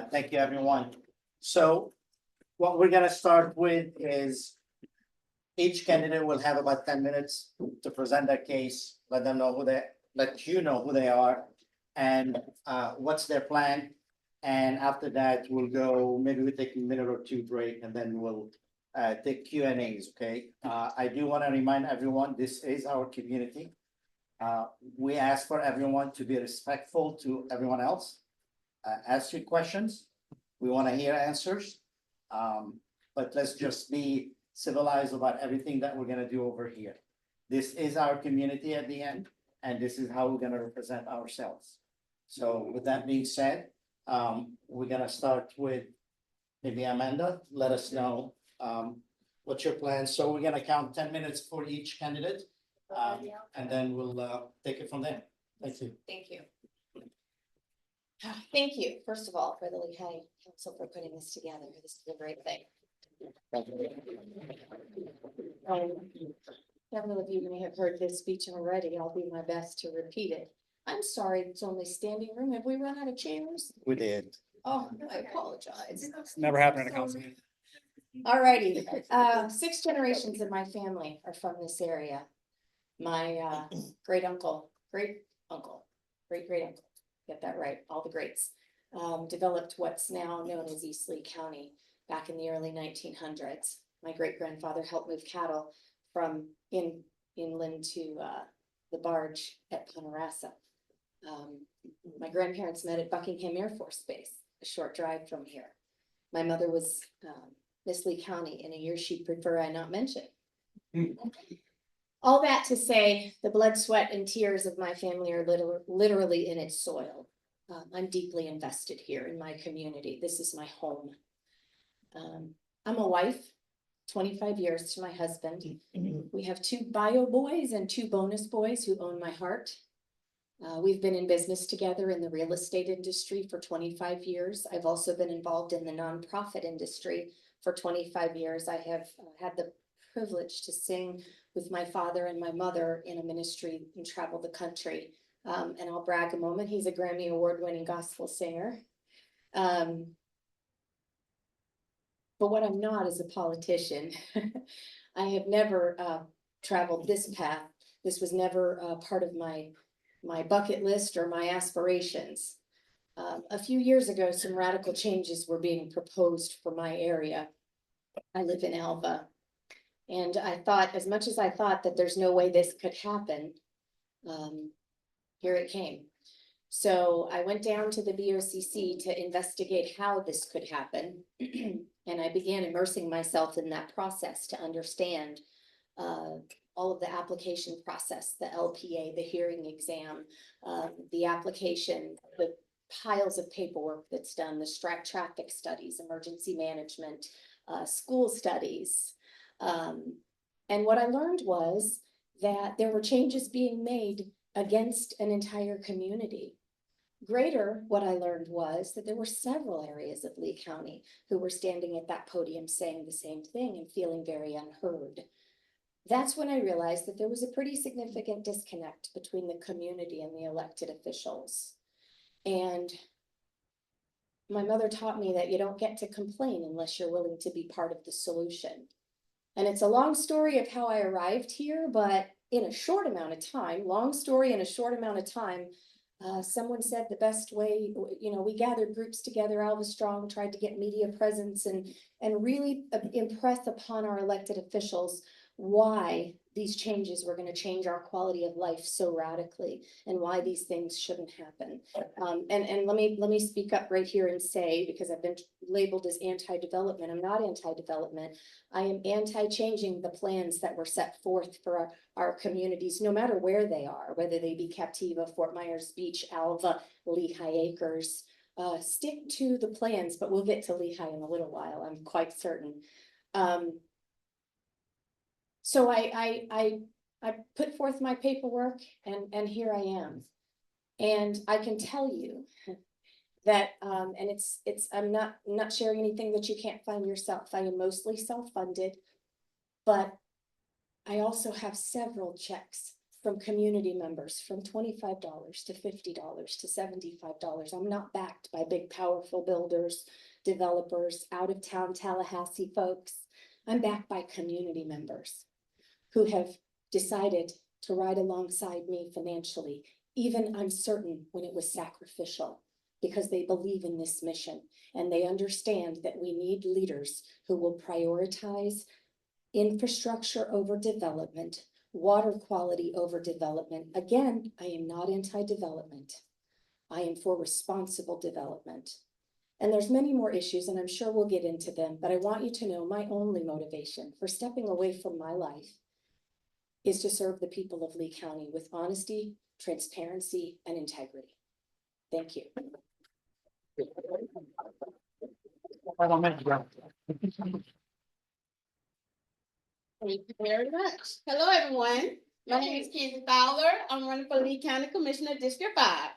Thank you, everyone. So what we're gonna start with is each candidate will have about 10 minutes to present their case, let you know who they are and what's their plan. And after that, we'll go, maybe we take a minute or two break and then we'll take Q&As, okay? I do want to remind everyone, this is our community. We ask for everyone to be respectful to everyone else. Ask your questions. We want to hear answers. But let's just be civilized about everything that we're gonna do over here. This is our community at the end, and this is how we're gonna represent ourselves. So with that being said, we're gonna start with maybe Amanda. Let us know what's your plan. So we're gonna count 10 minutes for each candidate. And then we'll take it from there. Thank you. Thank you. Thank you, first of all, for the Lehigh Council for putting this together. This is a great thing. Several of you may have heard this speech already. I'll do my best to repeat it. I'm sorry, it's only standing room. Have we run out of chairs? We did. Oh, I apologize. Never happened in a council meeting. All righty, 6 generations of my family are from this area. My great uncle, get that right, all the greats, developed what's now known as East Lee County back in the early 1900s. My great grandfather helped move cattle from inland to the barge at Ponderosa. My grandparents met at Buckingham Air Force Base, a short drive from here. My mother was Miss Lee County in a year she'd prefer I not mention. All that to say, the blood, sweat, and tears of my family are literally in its soil. I'm deeply invested here in my community. This is my home. I'm a wife, 25 years to my husband. We have 2 bio boys and 2 bonus boys who own my heart. We've been in business together in the real estate industry for 25 years. I've also been involved in the nonprofit industry for 25 years. I have had the privilege to sing with my father and my mother in a ministry and travel the country. And I'll brag a moment, he's a Grammy award-winning gospel singer. But what I'm not is a politician. I have never traveled this path. This was never part of my bucket list or my aspirations. A few years ago, some radical changes were being proposed for my area. I live in Alva. And I thought, as much as I thought that there's no way this could happen, here it came. So I went down to the BOCC to investigate how this could happen. And I began immersing myself in that process to understand all of the application process, the LPA, the hearing exam, the application, the piles of paperwork that's done, the traffic studies, emergency management, school studies. And what I learned was that there were changes being made against an entire community. Greater, what I learned was that there were several areas of Lee County who were standing at that podium saying the same thing and feeling very unheard. That's when I realized that there was a pretty significant disconnect between the community and the elected officials. And my mother taught me that you don't get to complain unless you're willing to be part of the solution. And it's a long story of how I arrived here, but in a short amount of time, long story in a short amount of time, someone said the best way, we gathered groups together, Alva Strong tried to get media presence and really impress upon our elected officials why these changes were going to change our quality of life so radically and why these things shouldn't happen. And let me speak up right here and say, because I've been labeled as anti-development, I'm not anti-development. I am anti-changing the plans that were set forth for our communities, no matter where they are, whether they be Captiva, Fort Myers Beach, Alva, Lehigh Acres. Stick to the plans, but we'll get to Lehigh in a little while, I'm quite certain. So I put forth my paperwork and here I am. And I can tell you that, and I'm not sharing anything that you can't find yourself. I am mostly self-funded, but I also have several checks from community members, from $25 to $50 to $75. I'm not backed by big, powerful builders, developers, out of town Tallahassee folks. I'm backed by community members who have decided to ride alongside me financially, even I'm certain when it was sacrificial, because they believe in this mission and they understand that we need leaders who will prioritize infrastructure over development, water quality over development. Again, I am not anti-development. I am for responsible development. And there's many more issues, and I'm sure we'll get into them, but I want you to know my only motivation for stepping away from my life is to serve the people of Lee County with honesty, transparency, and integrity. Thank you. Thank you very much. Hello, everyone. My name is Kenzie Fowler. I'm running for Lee County Commissioner District 5.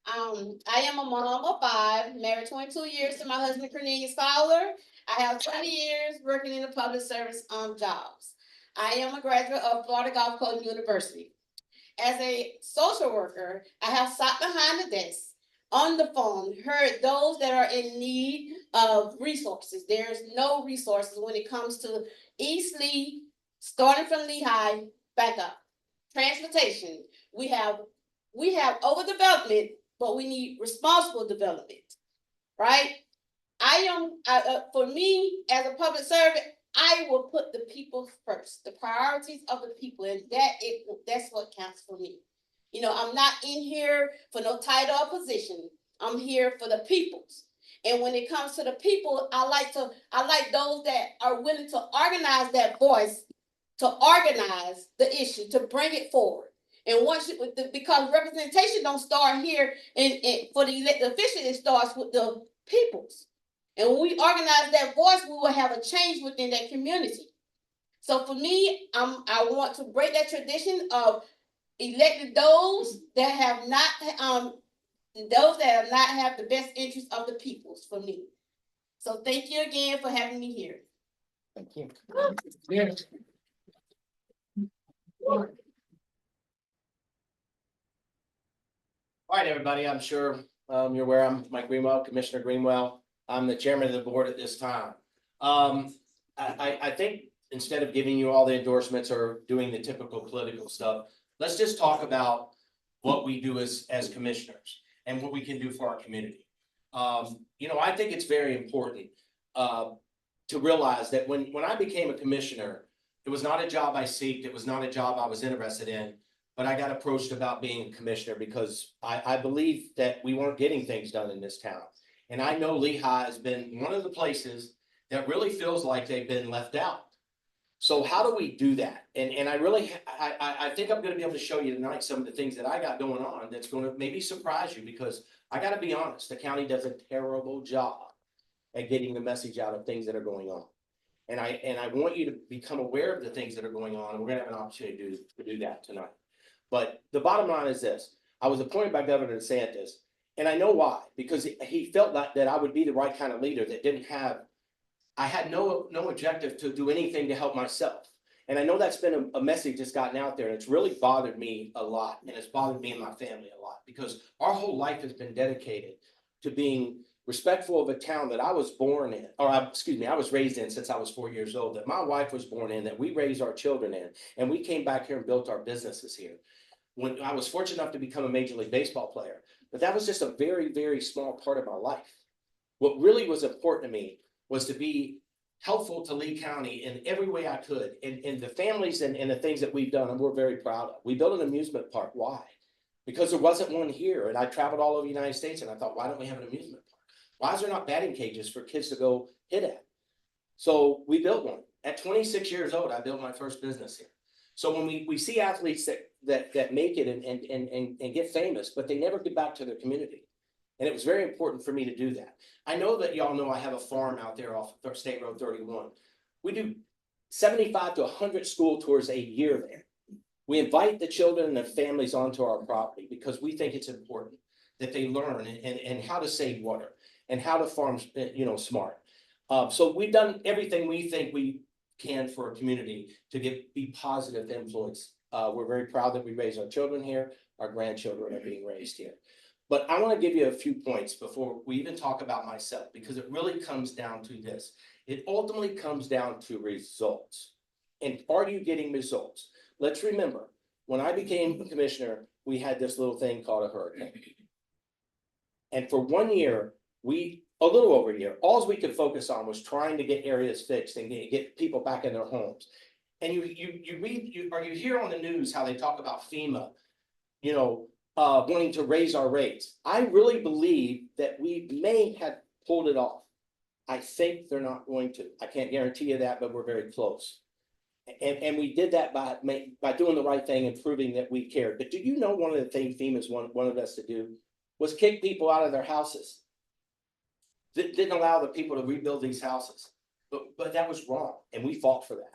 I am a mom of 5, married 22 years to my husband, Cornelius Fowler. I have 20 years working in the public service jobs. I am a graduate of Florida Gulf Coast University. As a social worker, I have sat behind the desk on the phone, heard those that are in need of resources. There's no resources when it comes to East Lee, starting from Lehigh, back up. Transportation, we have overdevelopment, but we need responsible development, right? For me, as a public servant, I will put the people first, the priorities of the people, and that's what counts for me. You know, I'm not in here for no title or position. I'm here for the peoples. And when it comes to the people, I like those that are willing to organize that voice, to organize the issue, to bring it forward. And because representation don't start here for the elected officials, it starts with the peoples. And when we organize that voice, we will have a change within that community. So for me, I want to break that tradition of electing those that have not have the best interest of the peoples for me. So thank you again for having me here. Thank you. All right, everybody, I'm sure you're aware I'm Mike Greenwell, Commissioner Greenwell. I'm the chairman of the board at this time. I think instead of giving you all the endorsements or doing the typical political stuff, let's just talk about what we do as commissioners and what we can do for our community. You know, I think it's very important to realize that when I became a commissioner, it was not a job I seeked. It was not a job I was interested in, but I got approached about being a commissioner because I believe that we weren't getting things done in this town. And I know Lehigh has been one of the places that really feels like they've been left out. So how do we do that? And I think I'm going to be able to show you tonight some of the things that I got going on that's going to maybe surprise you, because I got to be honest, the county does a terrible job at getting the message out of things that are going on. And I want you to become aware of the things that are going on, and we're going to have an opportunity to do that tonight. But the bottom line is this: I was appointed by Governor DeSantis, and I know why, because he felt that I would be the right kind of leader that I had no objective to do anything to help myself. And I know that's been a message that's gotten out there, and it's really bothered me a lot, and it's bothered me and my family a lot, because our whole life has been dedicated to being respectful of a town that I was born in, I was raised in since I was 4 years old, that my wife was born in, that we raised our children in, and we came back here and built our businesses here. When I was fortunate enough to become a Major League Baseball player, but that was just a very, very small part of my life. What really was important to me was to be helpful to Lee County in every way I could. And the families and the things that we've done, and we're very proud of. We built an amusement park. Why? Because there wasn't one here. And I traveled all over the United States, and I thought, why don't we have an amusement park? Why is there not batting cages for kids to go hit at? So we built one. At 26 years old, I built my first business here. So when we see athletes that make it and get famous, but they never get back to their community. And it was very important for me to do that. I know that y'all know I have a farm out there off State Road 31. We do 75 to 100 school tours a year there. We invite the children and their families onto our property because we think it's important that they learn and how to save water and how to farm, smart. So we've done everything we think we can for a community to be positive influence We're very proud that we raise our children here. Our grandchildren are being raised here. But I want to give you a few points before we even talk about myself, because it really comes down to this. It ultimately comes down to results. And are you getting results? Let's remember, when I became a commissioner, we had this little thing called a hurricane. And for 1 year, a little over a year, all we could focus on was trying to get areas fixed and get people back in their homes. And you hear on the news how they talk about FEMA, wanting to raise our rates. I really believe that we may have pulled it off. I think they're not going to. I can't guarantee you that, but we're very close. And we did that by doing the right thing and proving that we cared. But do you know one of the things FEMA's wanted us to do was kick people out of their houses? Didn't allow the people to rebuild these houses. But that was wrong, and we fought for that.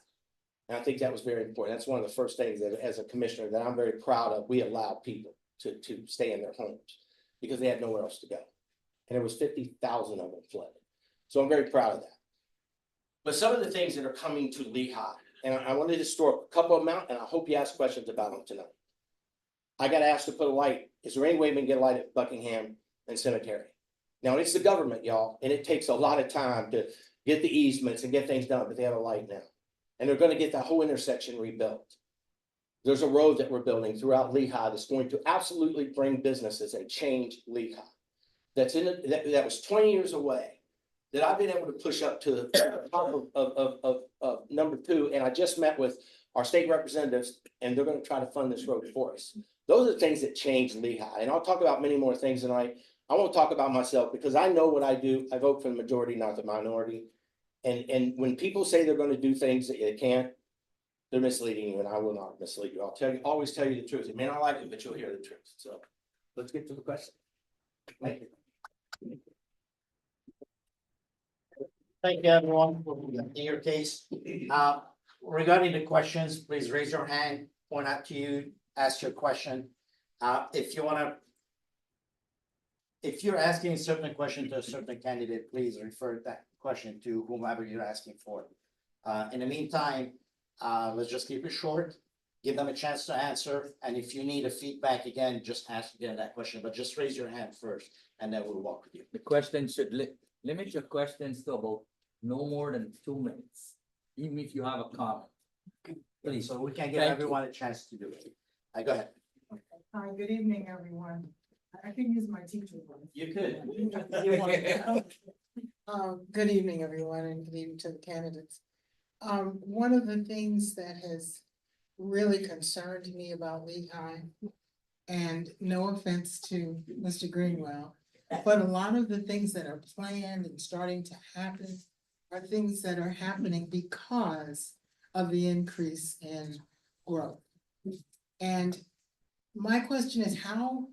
And I think that was very important. That's one of the first things that, as a commissioner, that I'm very proud of. We allowed people to stay in their homes because they had nowhere else to go. And there was 50,000 of them flooded. So I'm very proud of that. But some of the things that are coming to Lehigh, and I wanted to store a couple of them out, and I hope you ask questions about them tonight. I got asked to put a light. Is there any way we can get a light at Buckingham and Cemetery? Now, it's the government, y'all, and it takes a lot of time to get the easements and get things done, but they have a light now. And they're going to get that whole intersection rebuilt. There's a road that we're building throughout Lehigh that's going to absolutely bring businesses and change Lehigh. That was 20 years away, that I've been able to push up to the top of number 2. And I just met with our state representatives, and they're going to try to fund this road for us. Those are the things that change Lehigh. And I'll talk about many more things tonight. I won't talk about myself because I know what I do. I vote for the majority, not the minority. And when people say they're going to do things that they can't, they're misleading you, and I will not mislead you. Always tell you the truth. It may not like it, but you'll hear the truth. So let's get to the question. Thank you. Thank you, everyone, for your case. Regarding the questions, please raise your hand, point out to you, ask your question. If you're asking a certain question to a certain candidate, please refer that question to whomever you're asking for. In the meantime, let's just keep it short, give them a chance to answer, and if you need a feedback again, just ask again that question, but just raise your hand first, and then we'll walk with you. The question should limit your questions to about no more than 2 minutes, even if you have a comment. Please. So we can give Thank you. everyone a chance to do it. Go ahead. Hi, good evening, everyone. I can use my teacher voice. You could. Good evening, everyone, and good evening to the candidates. One of the things that has really concerned me about Lehigh, and no offense to Mr. Greenwell, but a lot of the things that are planned and starting to happen are things that are happening because of the increase in growth. And my question is how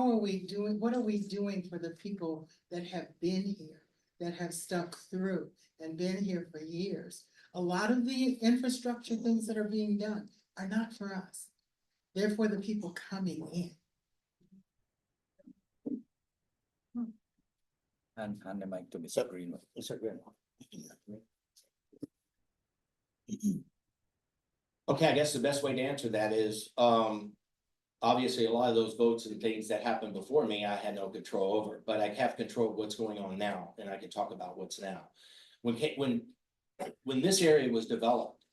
are we doing, what are we doing for the people that have been here, that have stuck through and been here for years? A lot of the infrastructure things that are being done are not for us. They're for the people coming in. And hand the mic to Mr. Greenwell. Mr. Greenwell. Okay, I guess the best way to answer that is, obviously a lot of those votes and things that happened before me, I had no control over, but I have control of what's going on now, and I can talk about what's now. When this area was developed,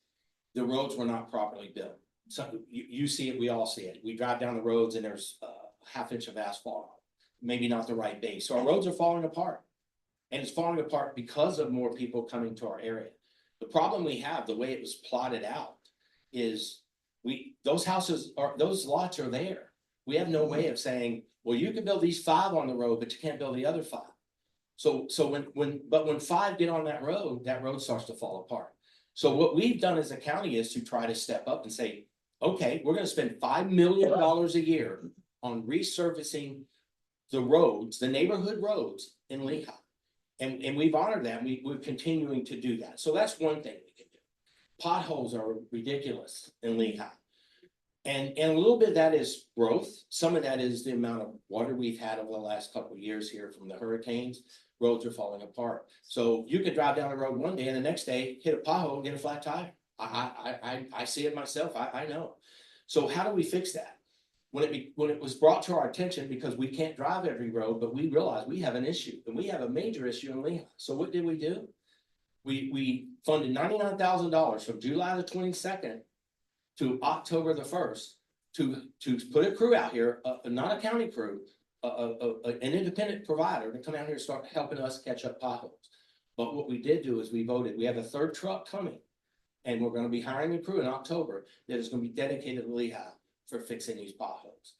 the roads were not properly built. So you see it, we all see it. We drive down the roads and there's a half inch of asphalt, maybe not the right base. So our roads are falling apart, and it's falling apart because of more people coming to our area. The problem we have, the way it was plotted out, is those lots are there. We have no way of saying, well, you can build these 5 on the road, but you can't build the other 5. So when 5 get on that road starts to fall apart. So what we've done as a county is to try to step up and say, okay, we're going to spend $5 million a year on resurfacing the roads, the neighborhood roads in Lehigh. And we've honored that. We're continuing to do that. So that's one thing we can do. Potholes are ridiculous in Lehigh. And a little bit of that is growth. Some of that is the amount of water we've had over the last couple of years here from the hurricanes. Roads are falling apart. So you could drive down the road one day and the next day hit a pothole and get a flat tire. I see it myself, I know. So how do we fix that? When it was brought to our attention, because we can't drive every road, but we realized we have an issue, and we have a major issue in Lehigh. So what did we do? We funded $99,000 from July the 22nd to October the 1st to put a crew out here, not a county crew, an independent provider to come out here and start helping us catch up potholes. But what we did do is we voted, we have a third truck coming, and we're gonna be hiring a crew in October that is gonna be dedicated to Lehigh for fixing these potholes.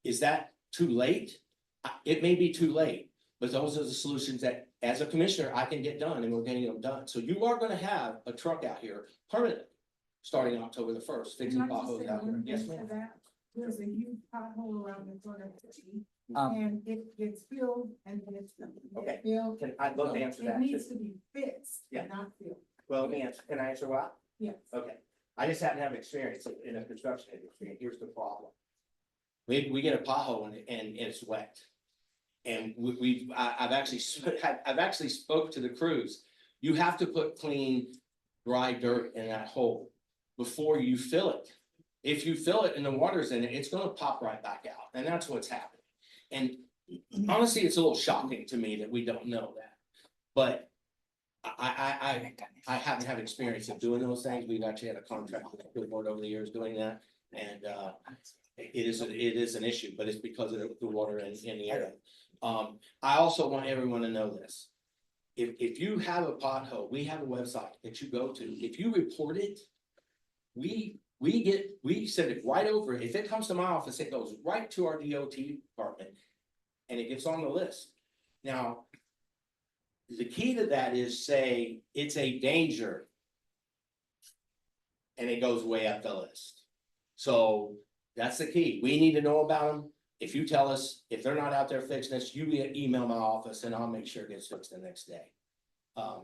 Is that too late? It may be too late, but those are the solutions that, as a commissioner, I can get done, and we're getting them done. So you are gonna have a truck out here permanently, starting October the 1st, fixing Can I just potholes say out here. one Yes, thing to ma'am. that? There's a huge pothole around the corner of the city, Um, and it gets filled and gets Okay. filled. I'd love to answer It that needs too. to be fixed, Yeah. not filled. Well, let me answer, can I answer why? Yes. Okay, I just happen to have experience in a construction industry, and here's the problem. We get a pothole and it's wet. And I've actually spoke to the crews. You have to put clean, dry dirt in that hole before you fill it. If you fill it and the water's in it, it's gonna pop right back out, and that's what's happening. And honestly, it's a little shocking to me that we don't know that. But I haven't had experience of doing those things. We've actually had a contract with the board over the years doing that, and it is an issue, but it's because of the water in the area. I also want everyone to know this. If you have a pothole, we have a website that you go to. If you report it, we send it right over. If it comes to my office, it goes right to our DOT department, and it gets on the list. Now, the key to that is say it's a danger, and it goes way up the list. So that's the key. We need to know about them. If you tell us, if they're not out there fixing this, you email my office and I'll make sure it gets fixed the next day.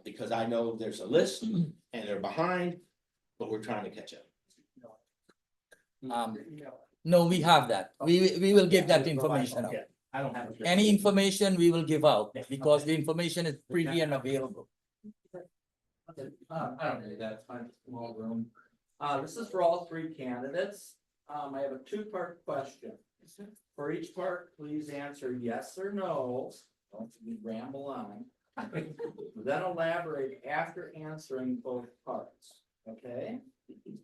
Because I know there's a list and they're behind, but we're trying to catch up. No, we have that. We will give that information out. Yeah, I don't have. Any information we will give out because the information is freely and available. I don't need that, it's fine, small room. This is for all three candidates. I have a two-part question. For each part, please answer yes or no. Don't ramble on. Then elaborate after answering both parts, okay?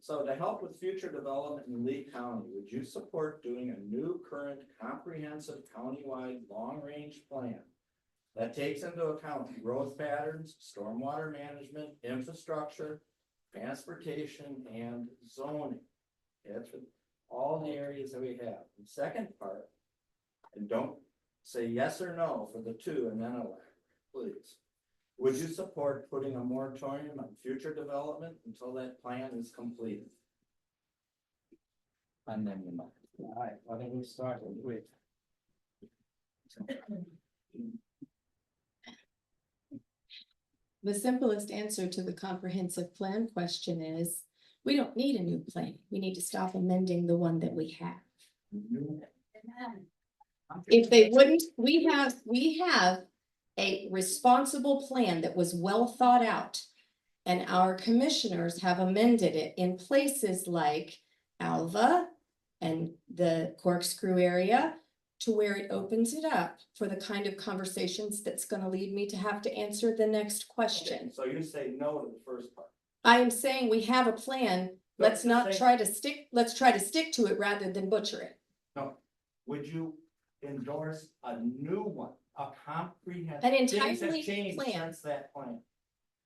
So to help with future development in Lee County, would you support doing a new current comprehensive countywide long-range plan that takes into account growth patterns, stormwater management, infrastructure, transportation, and zoning? That's all the areas that we have. The second part, and don't say yes or no for the two and then elaborate, please. Would you support putting a moratorium on future development until that plan is completed? And then you know. All right, why don't we start with? The simplest answer to the comprehensive plan question is, we don't need a new plan. We need to stop amending the one that we have. If they wouldn't, we have a responsible plan that was well thought out. And our commissioners have amended it in places like Alva and the Corkscrew area, to where it opens it up for the kind of conversations that's gonna lead me to have to answer the next question. So you say no to the first part. I am saying we have a plan, let's not try to stick, let's try to stick to it rather than butcher it. No, would you endorse a new one, a comprehensive? An Things have entirely changed plan. Since that plan.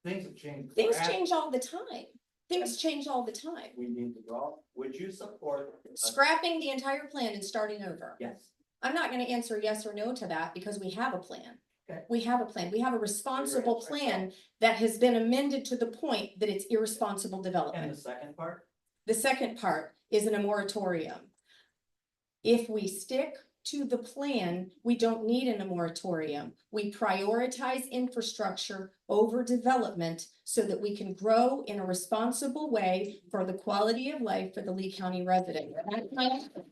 Things have changed. Things change all the time. Things change all the time. We need to go. Would you support? Scrapping the entire plan and starting over. Yes. I'm not gonna answer yes or no to that because we have a plan. Okay. We have a plan. We have a responsible plan that has been amended to the point that it's irresponsible And development. the second part? The second part is in a moratorium. If we stick to the plan, we don't need a moratorium. We prioritize infrastructure over development so that we can grow in a responsible way for the quality of life for the Lee County resident. That's my answer.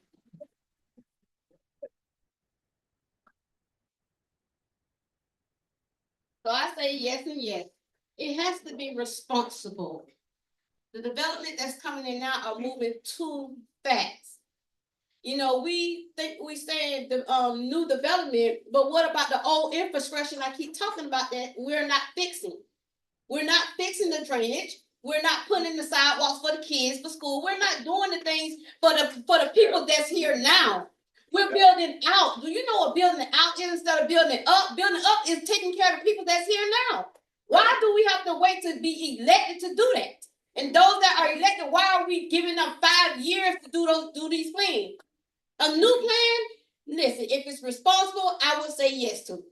So I say yes and yes. It has to be responsible. The development that's coming in now are moving too fast. You know, we think we saying the new development, but what about the old infrastructure? And I keep talking about that we're not fixing. We're not fixing the drainage. We're not putting in the sidewalks for the kids for school. We're not doing the things for the people that's here now. We're building out. Do you know what building out is instead of building up? Building up is taking care of the people that's here now. Why do we have to wait to be elected to do that? And those that are elected, why are we giving them 5 years to do these plans? A new plan, listen, if it's responsible, I would say yes to.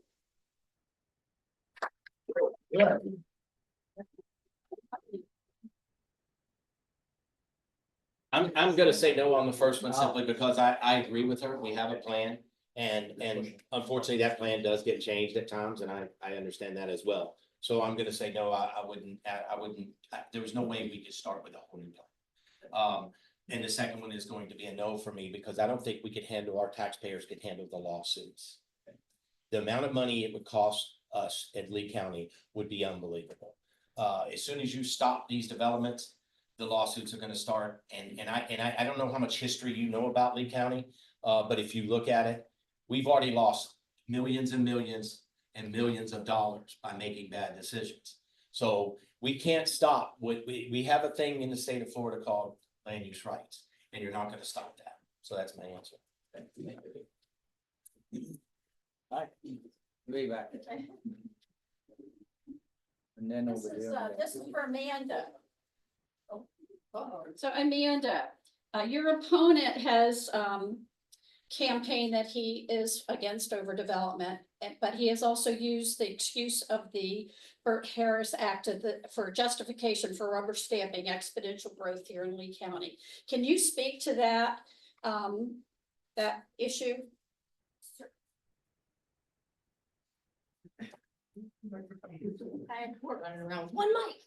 I'm gonna say no on the first one simply because I agree with her. We have a plan. And unfortunately, that plan does get changed at times, and I understand that as well. So I'm gonna say no, I wouldn't, there was no way we could start with a whole new plan. And the second one is going to be a no for me because I don't think we could handle, our taxpayers could handle the lawsuits. The amount of money it would cost us at Lee County would be unbelievable. As soon as you stop these developments, the lawsuits are gonna start, and I don't know how much history you know about Lee County, but if you look at it, we've already lost millions and millions and millions of dollars by making bad decisions. So we can't stop. We have a thing in the state of Florida called land use rights, and you're not gonna stop that. So that's my answer. Alright, way back. And then over there. This is for Amanda. So Amanda, your opponent has campaigned that he is against overdevelopment, but he has also used the excuse of the Burt Harris Act for justification for rubber stamping exponential growth here in Lee County. Can you speak to that, that issue? We're running around with one mic.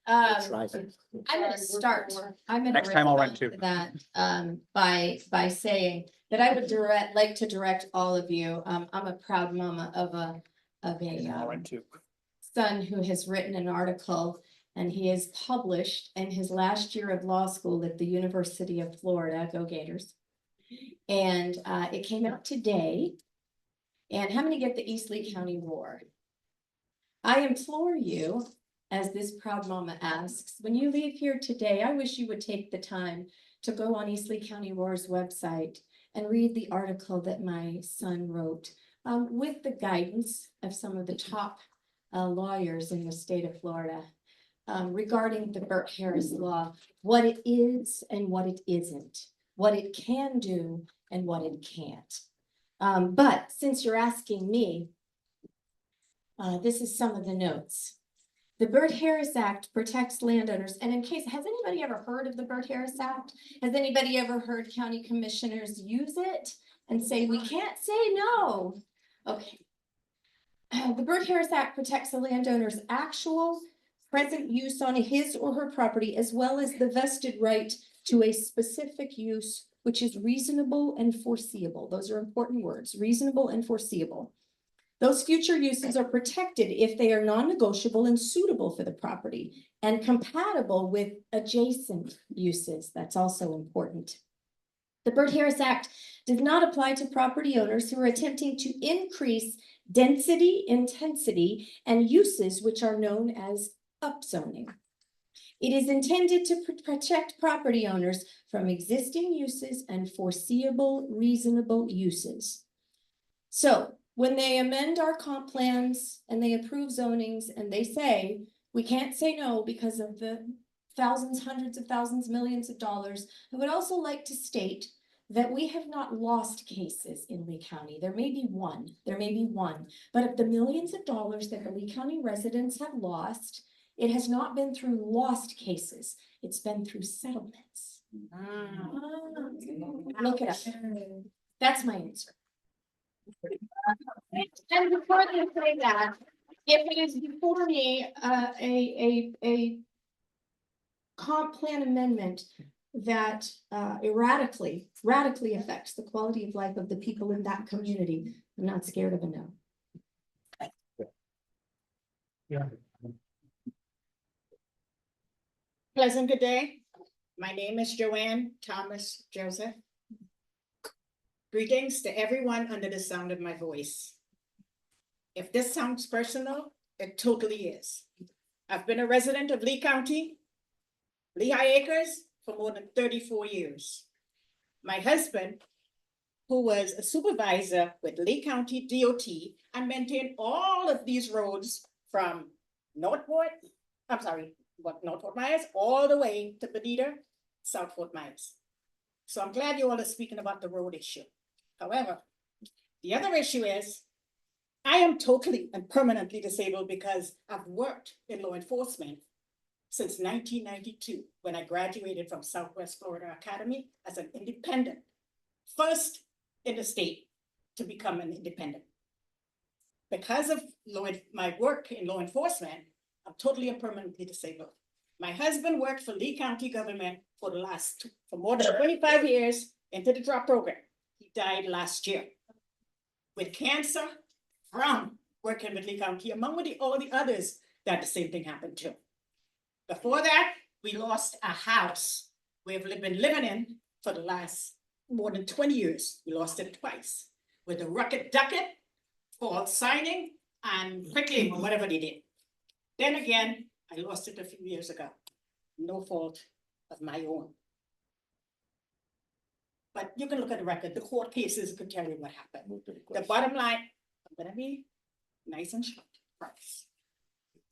I'm gonna start, Next time I'll run too. that, by saying that I would like to direct all of you, I'm a proud mama of a I'll run too. son who has written an article, and he is published in his last year of law school at the University of Florida, go Gators. And it came out today. And how many get the East Lee County War? I implore you, as this proud mama asks, when you leave here today, I wish you would take the time to go on East Lee County War's website and read the article that my son wrote, with the guidance of some of the top lawyers in the state of Florida, regarding the Burt Harris law, what it is and what it isn't, what it can do and what it can't. But since you're asking me, this is some of the notes. The Burt Harris Act protects landowners, and in case, has anybody ever heard of the Burt Harris Act? Has anybody ever heard county commissioners use it and say, we can't say no? Okay. The Burt Harris Act protects the landowner's actual present use on his or her property, as well as the vested right to a specific use, which is reasonable and foreseeable. Those are important words, reasonable and foreseeable. Those future uses are protected if they are non-negotiable and suitable for the property and compatible with adjacent uses. That's also important. The Burt Harris Act does not apply to property owners who are attempting to increase density, intensity, and uses which are known as upzoning. It is intended to protect property owners from existing uses and foreseeable, reasonable uses. So when they amend our comp plans and they approve zonings and they say, we can't say no because of the thousands, hundreds of thousands, millions of dollars, I would also like to state that we have not lost cases in Lee County. There may be one, but of the millions of dollars that the Lee County residents have lost, it has not been through lost cases. It's been through settlements. Look it up. That's my answer. And before they say that, if it is before me, A comp plan amendment that radically affects the quality of life of the people in that community, I'm not scared of a no. Yeah. Pleasant good day. My name is Joanne Thomas Joseph. Greetings to everyone under the sound of my voice. If this sounds personal, it totally is. I've been a resident of Lee County, Lehigh Acres, for more than 34 years. My husband, who was a supervisor with Lee County DOT, and maintained all of these roads from North Fort Myers, all the way to Benita, South Fort Myers. So I'm glad you all are speaking about the road issue. However, the other issue is I am totally and permanently disabled because I've worked in law enforcement since 1992, when I graduated from Southwest Florida Academy as an independent, first in the state to become an independent. Because of my work in law enforcement, I'm totally and permanently disabled. My husband worked for Lee County government for more than 25 years into the drop program. He died last year with cancer from working with Lee County, among all the others that the same thing happened to. Before that, we lost a house we've been living in for the last more than 20 years. We lost it twice with the rocket ducket, false signing, and quickly, or whatever they did. Then again, I lost it a few years ago. No fault of my own. But you can look at the record. The court cases could tell you what happened. The bottom line, I'm gonna be nice and short, promise.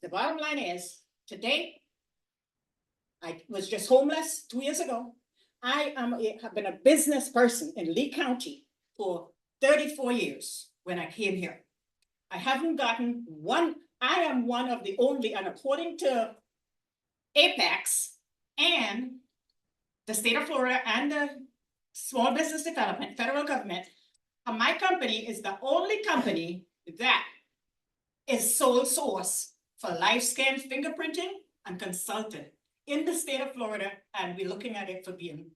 The bottom line is, today, I was just homeless 2 years ago. Have been a business person in Lee County for 34 years when I came here. I haven't gotten one. I am one of the only, and according to Apex and the state of Florida and the Small Business Development, federal government, my company is the only company that is sole source for live scan fingerprinting and consulting in the state of Florida, and we're looking at it for being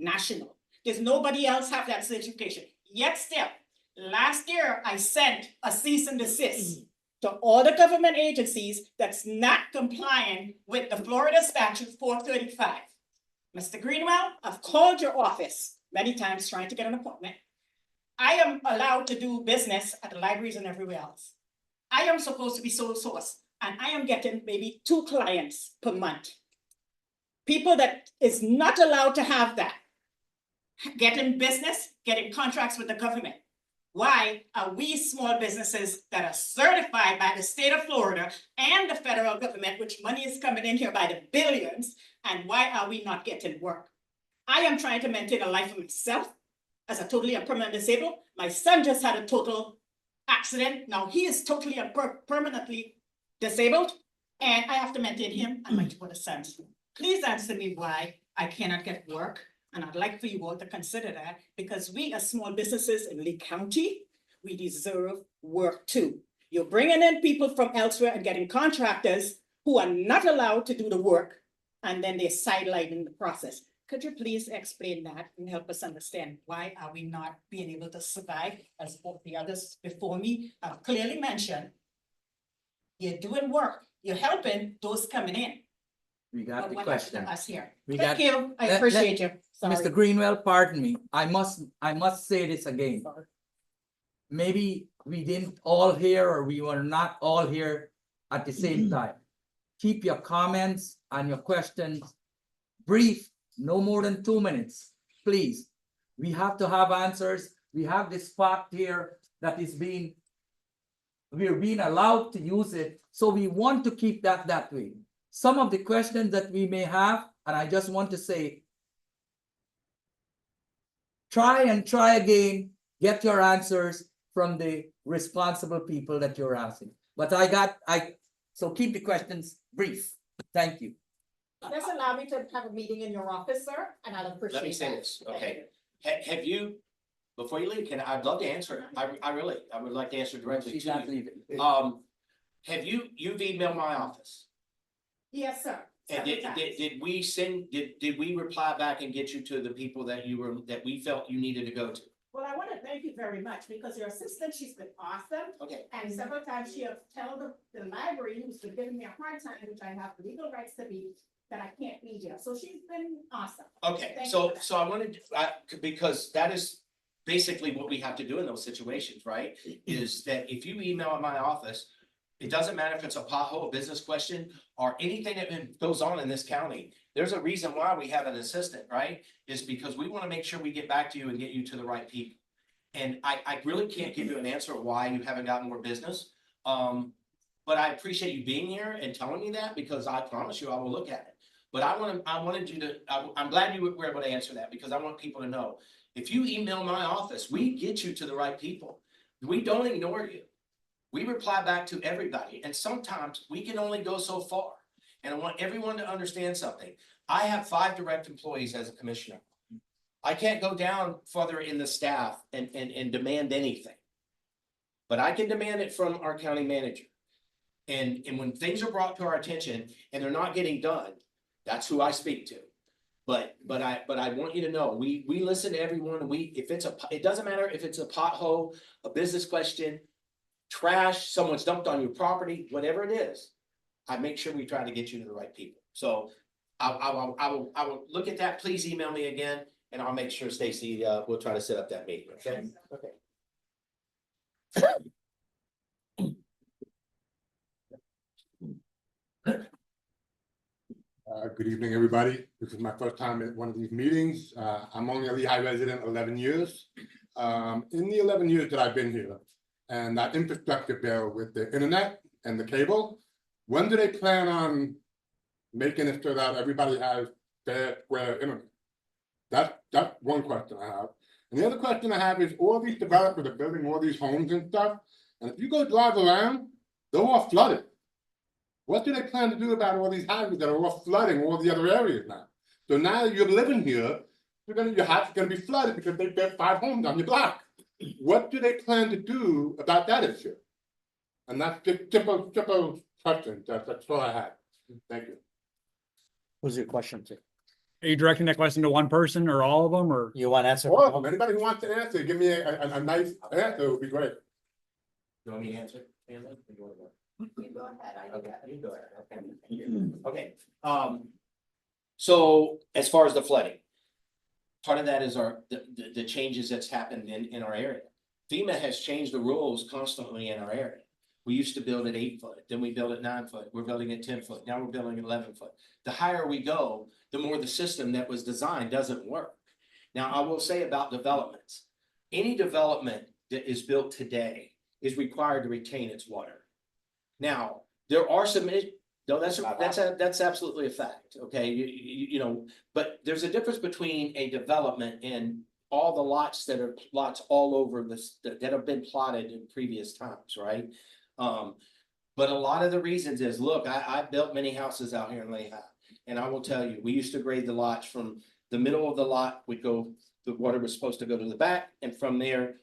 national. There's nobody else have that certification. Yet still, last year I sent a cease and desist to all the government agencies that's not complying with the Florida statute 435. Mr. Greenwell, I've called your office many times trying to get an appointment. I am allowed to do business at the libraries and everywhere else. I am supposed to be sole source, and I am getting maybe 2 clients per month. People that is not allowed to have that, getting business, getting contracts with the government. Why are we small businesses that are certified by the state of Florida and the federal government, which money is coming in here by the billions, and why are we not getting work? I am trying to maintain a life for myself as a totally and permanently disabled. My son just had a total accident. Now he is totally and permanently disabled, and I have to maintain him and my 2 other sons. Please answer me why I cannot get work. And I'd like for you all to consider that, because we as small businesses in Lee County, we deserve work too. You're bringing in people from elsewhere and getting contractors who are not allowed to do the work, and then they're sidelining the process. Could you please explain that and help us understand why are we not being able to survive, as both the others before me have clearly mentioned? You're doing work, you're helping those coming in. We got But the what happened to question. us here? We Thank got- you, I let- appreciate you. Sorry. Mr. Greenwell, pardon me. I must say this again. Sorry. Maybe we didn't all hear, or we were not all here at the same time. Keep your comments and your questions brief, no more than 2 minutes, please. We have to have answers. We have this spot here that is we're being allowed to use it, so we want to keep that way. Some of the questions that we may have, and I just want to say, try again, get your answers from the responsible people that you're asking. But so keep the questions brief. Thank you. Just allow me to have a meeting in your office, sir, and I'll appreciate that. Let me say this, okay? Have you, before you leave, I'd love to answer it. I would like to answer directly She's to not you. leaving. Have you've emailed my office? Yes, sir. And did we reply back and get you to the people that we felt you needed to go to? Well, I want to thank you very much, because your assistant, she's been awesome. Okay. And several times she has told the library, who's been giving me a hard time, which I have legal rights to be, that I can't be here, so she's been awesome. Okay, Thank so, you. so I wanted, because that is basically what we have to do in those situations, right? Is that if you email at my office, it doesn't matter if it's a pothole, a business question, or anything that goes on in this county. There's a reason why we have an assistant, right? Is because we want to make sure we get back to you and get you to the right people. And I really can't give you an answer why you haven't gotten more business. But I appreciate you being here and telling me that, because I promise you I will look at it. But I'm glad you were able to answer that, because I want people to know, if you email my office, we get you to the right people. We don't ignore you. We reply back to everybody, and sometimes we can only go so far. And I want everyone to understand something. I have 5 direct employees as a commissioner. I can't go down further in the staff and demand anything. But I can demand it from our county manager. And when things are brought to our attention and they're not getting done, that's who I speak to. But I want you to know, we listen to everyone. It doesn't matter if it's a pothole, a business question, trash, someone's dumped on your property, whatever it is, I make sure we try to get you to the right people. So I will look at that. Please email me again, and I'll make sure Stacy will try to set up that meeting. Okay. Okay. Good evening, everybody. This is my first time at one of these meetings. I'm only a Lehigh resident, 11 years. In the 11 years that I've been here, and that infrastructure bill with the internet and the cable, when do they plan on making it so that everybody has fair, square internet? That's one question I have. And the other question I have is, all these developers are building all these homes and stuff, and if you go drive around, they're all flooded. What do they plan to do about all these houses that are all flooding all the other areas now? So now you're living here, your house is gonna be flooded because they built 5 homes on your block. What do they plan to do about that issue? And that's just simple questions. That's all I had. Thank you. Who's your question to? Are you directing that question to one person or all of them, or? You want to answer? All of them, anybody who wants to answer, give me a nice answer, would be great. You want me to answer? You go ahead. Okay, you go ahead. Okay. So as far as the flooding, part of that is the changes that's happened in our area. FEMA has changed the rules constantly in our area. We used to build at 8 foot, then we built at 9 foot, we're building at 10 foot, now we're building at 11 foot. The higher we go, the more the system that was designed doesn't work. Now, I will say about developments, any development that is built today is required to retain its water. Now, there are some, no, that's absolutely a fact, okay? You know, but there's a difference between a development and all the lots that are lots all over this that have been plotted in previous times, right? But a lot of the reasons is, look, I built many houses out here in Lehigh, and I will tell you, we used to grade the lots from the middle of the lot the water was supposed to go to the back, and from there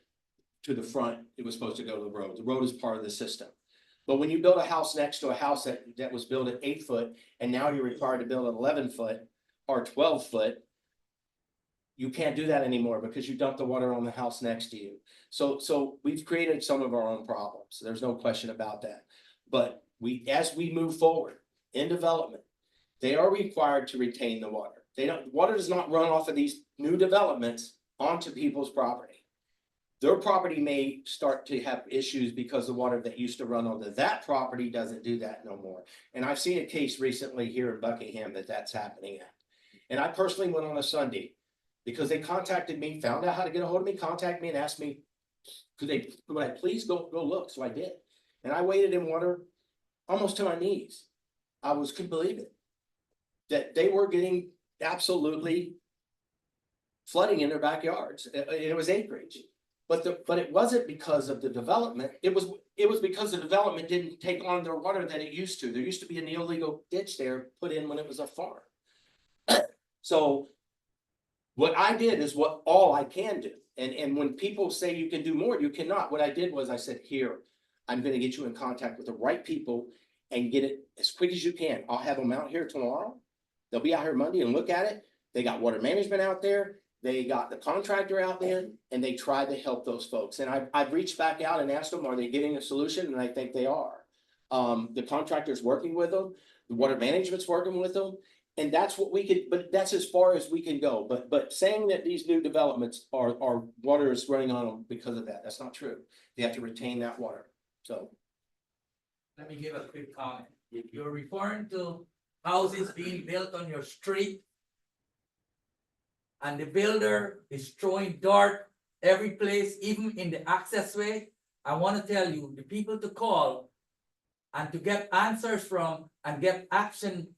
to the front, it was supposed to go to the road. The road is part of the system. But when you build a house next to a house that was built at 8 foot, and now you're required to build an 11 foot or 12 foot, you can't do that anymore because you dump the water on the house next to you. So we've created some of our own problems. There's no question about that. But as we move forward in development, they are required to retain the water. Water does not run off of these new developments onto people's property. Their property may start to have issues because the water that used to run onto that property doesn't do that no more. And I've seen a case recently here in Buckingham that's happening at. And I personally went on a Sunday because they contacted me, found out how to get a hold of me, contacted me and asked me, could I please go look? So I did. And I waded in water almost to my knees. Couldn't believe it. That they were getting absolutely flooding in their backyards. It was acreage. But it wasn't because of the development. It was because the development didn't take on their water that it used to. There used to be an illegal ditch there put in when it was a farm. So what I did is all I can do. And when people say you can do more, you cannot. What I did was I said, here, I'm going to get you in contact with the right people and get it as quick as you can. I'll have them out here tomorrow. They'll be out here Monday and look at it. They got water management out there. They got the contractor out there, and they tried to help those folks. And I've reached back out and asked them, are they getting a solution? And I think they are. The contractor's working with them. The water management's working with them. And that's what we could, but that's as far as we can go, but saying that these new developments are water is running on them because of that, that's not true. They have to retain that water, so. Let me give a quick comment. If you're referring to houses being built on your street and the builder is throwing dirt every place, even in the access way, I want to tell you, the people to call and to get answers from and get action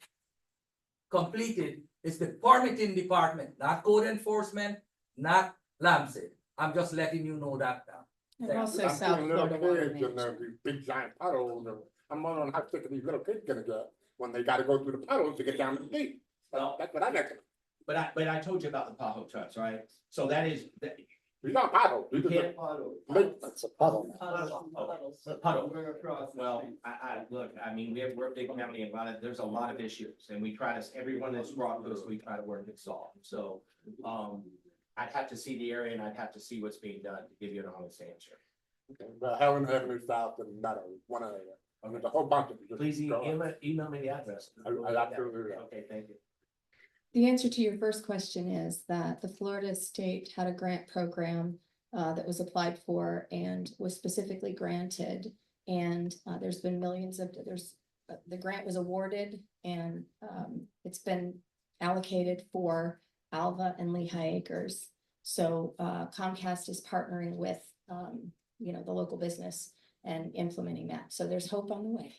completed is the permitting department, not code enforcement, not LAMSID. I'm just letting you know that now. And also I'm South seeing little Florida water kids and management. these big giant puddles, and I'm wondering how sick of these little kids gonna get when they gotta go through the puddles to get down the street. Well, that's what I reckon. But I told you about the pothole trucks, right? So that is, that, These aren't puddles. you These are can't. big- That's a puddle. Puddle. Well, look, I mean, we're a big county, there's a lot of issues, and we try to, everyone that's brought to us, we try to work it solved, so. I'd have to see the area and I'd have to see what's being done to give you an honest answer. The Helen Avenue South and Meadows, one area. I mean, the whole bunch of them. Please email me the address. I absolutely will. Okay, thank you. The answer to your first question is that the Florida state had a grant program that was applied for and was specifically granted. And there's been millions of, the grant was awarded and it's been allocated for Alva and Lehigh Acres. So Comcast is partnering with, the local business and implementing that. So there's hope on the way.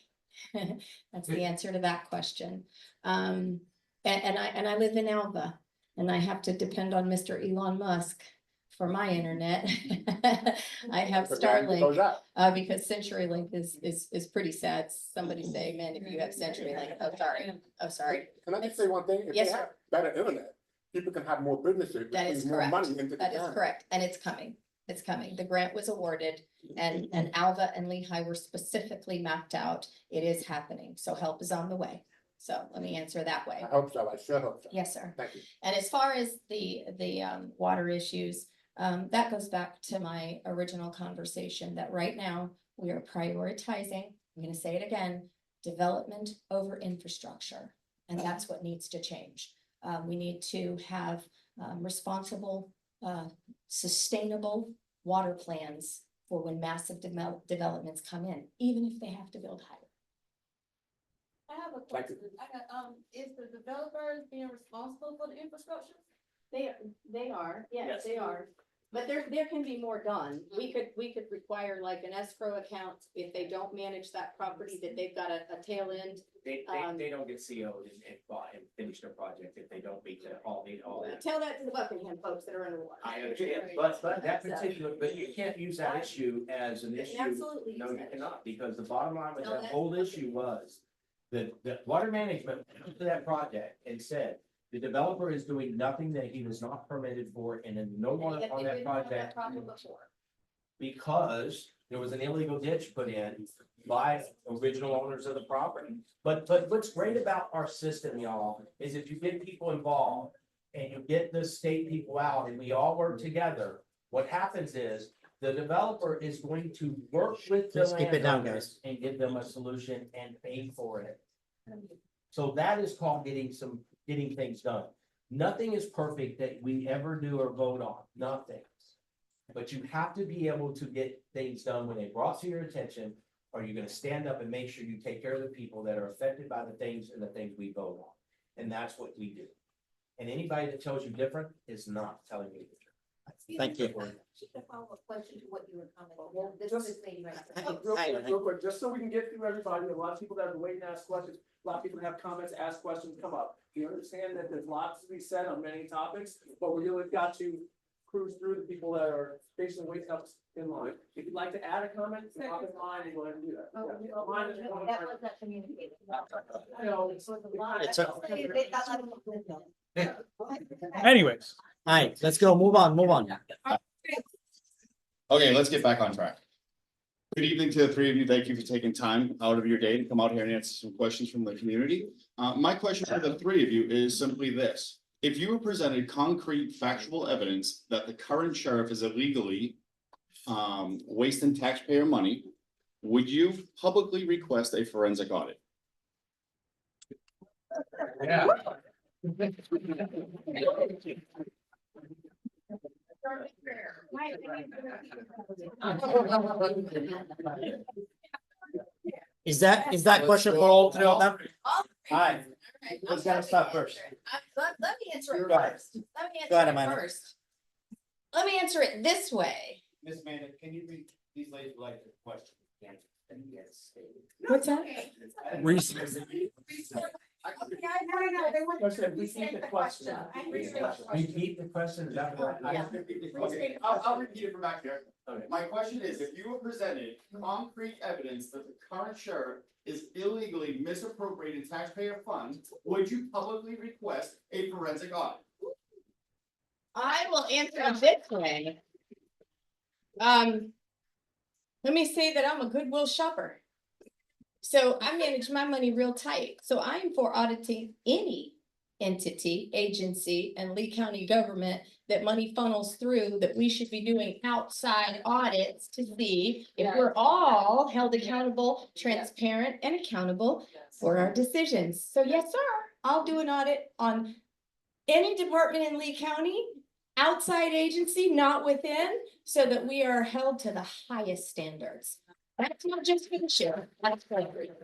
That's the answer to that question. And I live in Alva and I have to depend on Mr. Elon Musk for my internet. I have Starlink because CenturyLink is pretty sad. Somebody say, man, if you have CenturyLink, oh, sorry. Can I just say one thing? If Yes, they sir. have better internet, people can have more businesses. That which is means more correct. money into the That is town. correct. And it's coming. It's coming. The grant was awarded and Alva and Lehigh were specifically mapped out. It is happening. So help is on the way. So let me answer that way. I hope so. I sure hope so. Yes, sir. Thank you. And as far as the water issues, that goes back to my original conversation that right now we are prioritizing, I'm gonna say it again, development over infrastructure. And that's what needs to change. We need to have responsible, sustainable water plans for when massive developments come in, even if they have to build higher. I have a Thank you. question. Is the developers being responsible for the infrastructure? They are, yes, Yes. they are. But there can be more done. We could require like an escrow account if they don't manage that property, that they've got a tail end. They don't get CO'd and finish their project if they don't meet all that. Tell that to the Buckingham folks that are underwater. I understand, but that particular, but you can't use that issue as an issue. Absolutely. No, you cannot, because the bottom line with No, that that's whole not issue was that the water management went to that project and said, the developer is doing nothing that he was not permitted for and then no water on that project because there was an illegal ditch put in by original owners of the property. But what's great about our system, y'all, is if you get people involved and you get the state people out and we all work together, what happens is the developer is going to work with the Please keep it down, landowners and give them a solution and pay for it. So that is called getting things done. Nothing is perfect that we ever do or vote on, nothing. But you have to be able to get things done when they brought to your attention, or you're gonna stand up and make sure you take care of the people that are affected by the things and the things we vote on. And that's what we do. And anybody that tells you different is not telling you the truth. Thank you. Just a follow-up question to what you were commenting. Well, This just- is lady right Hey, there. Real quick, just so we can get through everybody, a lot of people that are waiting to ask questions, a lot of people have comments, ask questions, come up. We understand that there's lots to be said on many topics, but we really got to cruise through the people that are basically waiting up in line. If you'd like to add a comment, hop in line and go ahead and do that. Yeah. Line is one of That the- was not communicated. I know, It's Anyways, All right, let's go, move on. Okay, let's get back on track. Good evening to the three of you. Thank you for taking time out of your day to come out here and answer some questions from the community. My question for the three of you is simply this. If you were presented concrete factual evidence that the current sheriff is illegally wasting taxpayer money, would you publicly request a forensic audit? yeah, Is that question for all three of them? Alright, who's gonna start first? Let me answer it Go ahead. first. Let me Go ahead, answer it Amanda. first. Let me answer it this way. Ms. Amanda, can you read these ladies like the question? What's that? Repeat the question. Repeat the question. Is that what I- Okay, I'll repeat it from back here. My question is, if you were presented concrete evidence that the current sheriff is illegally misappropriating taxpayer funds, would you publicly request a forensic audit? I will answer it this way. Let me say that I'm a goodwill shopper. So I manage my money real tight. So I'm for auditing any entity, agency, and Lee County government that money funnels through, that we should be doing outside audits to see if we're all held accountable, transparent, and accountable for our decisions. So yes, sir, I'll do an audit on any department in Lee County, outside agency, not within, so that we are held to the highest standards. That's not just for the sheriff, that's for everyone.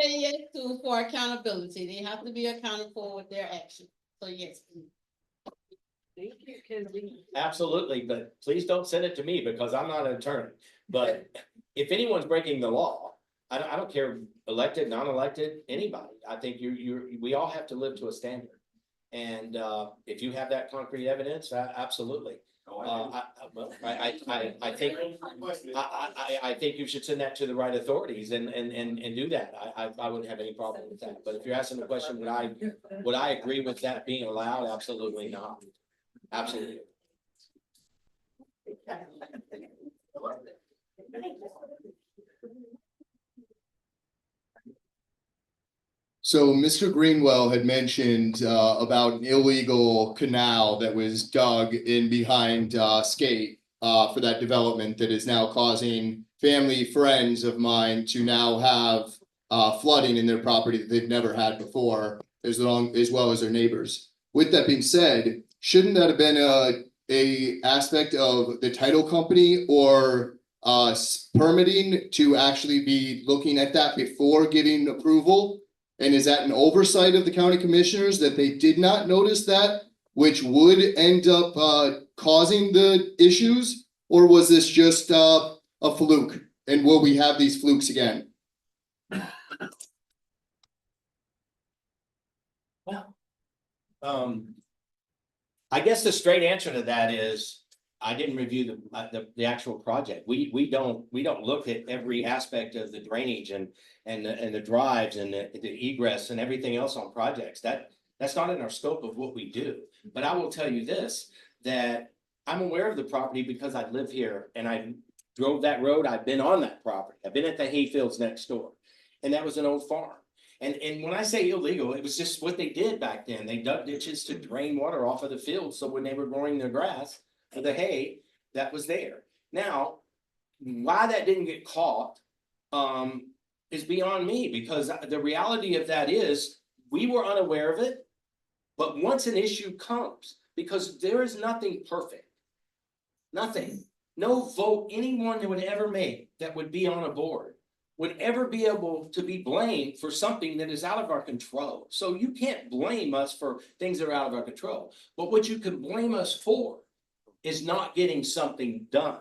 Say yes to for accountability, they have to be accountable with their actions, so yes. Absolutely, but please don't send it to me because I'm not an attorney. But if anyone's breaking the law, I don't care, elected, non-elected, anybody. I think we all have to live to a standard. And if you have that concrete evidence, absolutely. I think you should send that to the right authorities and do that. I wouldn't have any problem with that. But if you're asking the question, would I agree with that being allowed? Absolutely not. Absolutely. So Mr. Greenwell had mentioned about an illegal canal that was dug in behind Skate for that development that is now causing family friends of mine to now have flooding in their property that they've never had before, as well as their neighbors. With that being said, shouldn't that have been a aspect of the title company or permitting to actually be looking at that before giving approval? And is that an oversight of the county commissioners that they did not notice that, which would end up causing the issues? Or was this just a fluke? And will we have these flukes again? I guess the straight answer to that is I didn't review the actual project. We don't look at every aspect of the drainage and the drives and the egress and everything else on projects. That's not in our scope of what we do. But I will tell you this, that I'm aware of the property because I live here and I drove that road. I've been on that property. I've been at the hayfields next door. And that was an old farm. And when I say illegal, it was just what they did back then. They dug ditches to drain water off of the fields. So when they were growing their grass for the hay, that was there. Now, why that didn't get caught is beyond me, because the reality of that is we were unaware of it. But once an issue comes, because there is nothing perfect, nothing, no vote anyone that would ever make that would be on a board would ever be able to be blamed for something that is out of our control. So you can't blame us for things that are out of our control. But what you can blame us for is not getting something done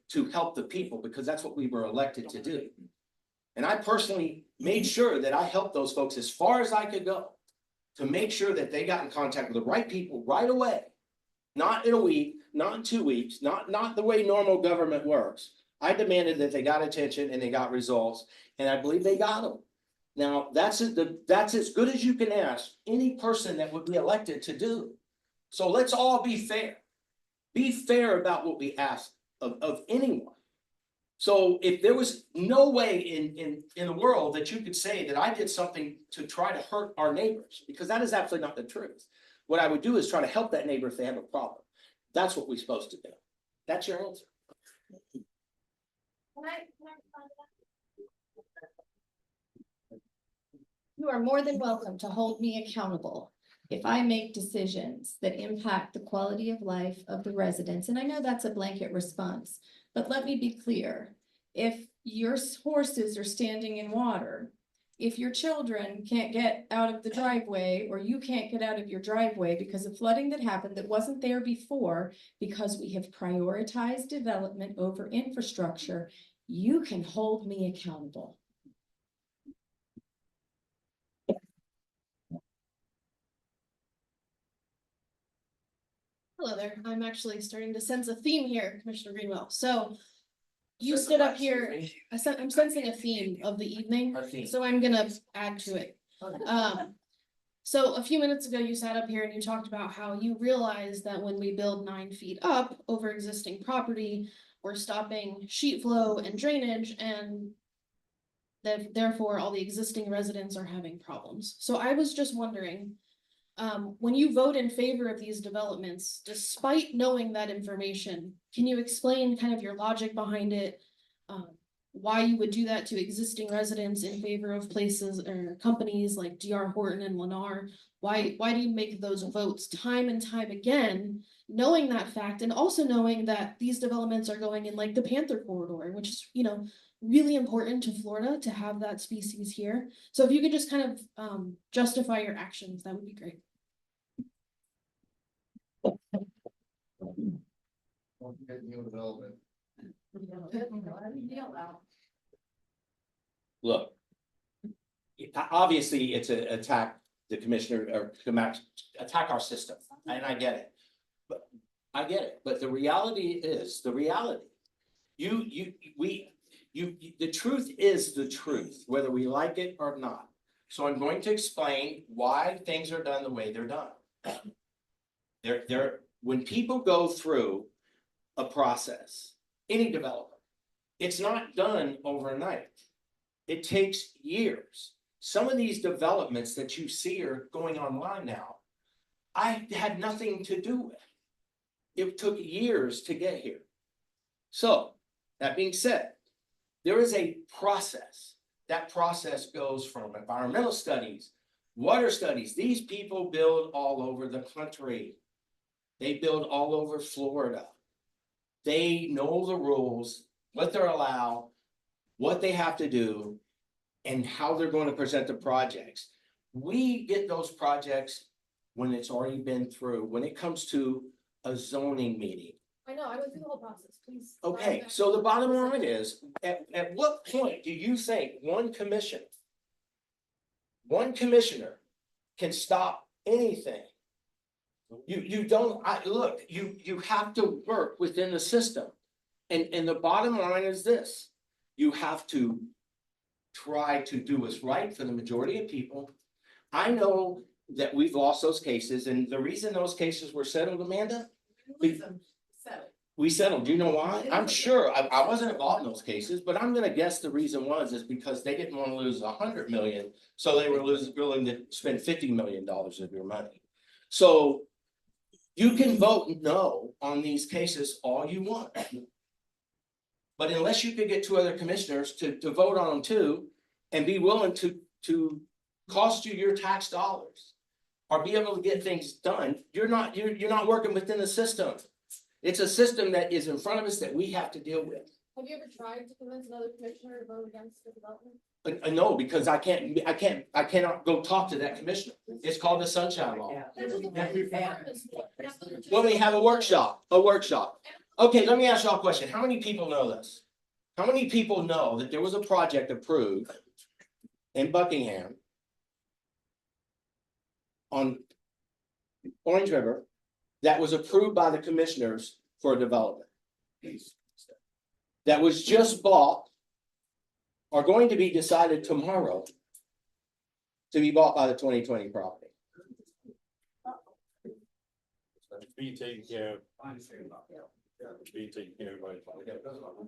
to help the people, because that's what we were elected to do. And I personally made sure that I helped those folks as far as I could go to make sure that they got in contact with the right people right away. Not in a week, not in 2 weeks, not the way normal government works. I demanded that they got attention and they got results, and I believe they got them. Now, that's as good as you can ask any person that would be elected to do. So let's all be fair. Be fair about what we ask of anyone. So if there was no way in the world that you could say that I did something to try to hurt our neighbors, because that is absolutely not the truth. What I would do is try to help that neighbor if they have a problem. That's what we're supposed to do. That's your answer. You are more than welcome to hold me accountable if I make decisions that impact the quality of life of the residents. And I know that's a blanket response, but let me be clear. If your horses are standing in water, if your children can't get out of the driveway, or you can't get out of your driveway because of flooding that happened that wasn't there before, because we have prioritized development over infrastructure, you can hold me accountable. Hello there. I'm actually starting to sense a theme here, Commissioner Greenwell. So you stood up here, I'm sensing a theme of the evening, so I'm gonna add to it. So a few minutes ago, you sat up here and you talked about how you realize that when we build 9 feet up over existing property, we're stopping sheet flow and drainage, and that therefore all the existing residents are having problems. So I was just wondering, when you vote in favor of these developments, despite knowing that information, can you explain kind of your logic behind it? Why you would do that to existing residents in favor of places or companies like DR Horton and Lennar? Why do you make those votes time and time again, knowing that fact, and also knowing that these developments are going in like the Panther Corridor, which is, you know, really important to Florida to have that species here. So if you could just kind of justify your actions, that would be great. Look. Obviously, it's an attack the commissioner or attack our system, and I get it. But I get it, but the reality is the reality. The truth is the truth, whether we like it or not. So I'm going to explain why things are done the way they're done. When people go through a process, any development, it's not done overnight. It takes years. Some of these developments that you see are going online now, I had nothing to do with. It took years to get here. So, that being said, there is a process. That process goes from environmental studies, water studies. These people build all over the country. They build all over Florida. They know the rules, what they're allowed, what they have to do, and how they're going to present the projects. We get those projects when it's already been through. When it comes to a zoning meeting, I know, I went through the whole process, please. okay, so the bottom line is, at what point do you think one commissioner can stop anything? You don't, look, you have to work within the system. And the bottom line is this, you have to try to do what's right for the majority of people. I know that we've lost those cases, and the reason those cases were settled, Amanda, we settled. Do you know why? I'm sure, I wasn't involved in those cases, but I'm gonna guess the reason is because they didn't want to lose 100 million, so they were willing to spend $50 million of your money. So you can vote no on these cases all you want. But unless you could get 2 other commissioners to vote on them too, and be willing to cost you your tax dollars, or be able to get things done, you're not working within the system. It's a system that is in front of us that we have to deal with. Have you ever tried to convince another commissioner to vote against the development? No, because I cannot go talk to that commissioner. It's called the Sunshine Law. When we have a workshop. Okay, let me ask y'all a question. How many people know this? How many people know that there was a project approved in Buckingham on Orange River that was approved by the commissioners for development? That was just bought or going to be decided tomorrow to be bought by the 2020 property. Being taken care of. Being taken care of.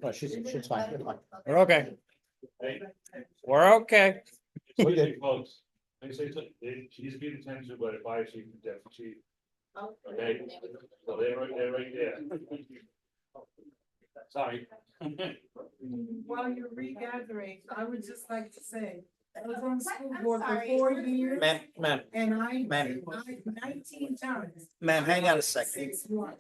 No, she's fine. We're okay. We're okay. Excuse me, folks. Like I say, she's being attentive, but if I see the deficit. Okay, so they're right there. Sorry. While you're regathering, I would just like to say I was on the school board for 4 years. Ma'am, And I, Ma'am. 19 times. ma'am, hang on a second. 6-1.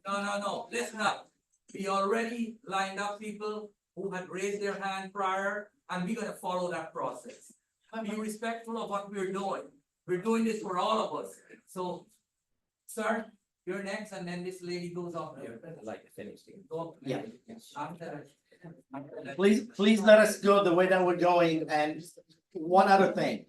No, listen up. We already lined up people who had raised their hand prior, and we're gonna follow that process. Be respectful of what we're doing. We're doing this for all of us. So, sir, you're next, and then this lady goes up here. I'd like to finish. Go. Yeah. After. Please let us go the way that we're going, and one other thing.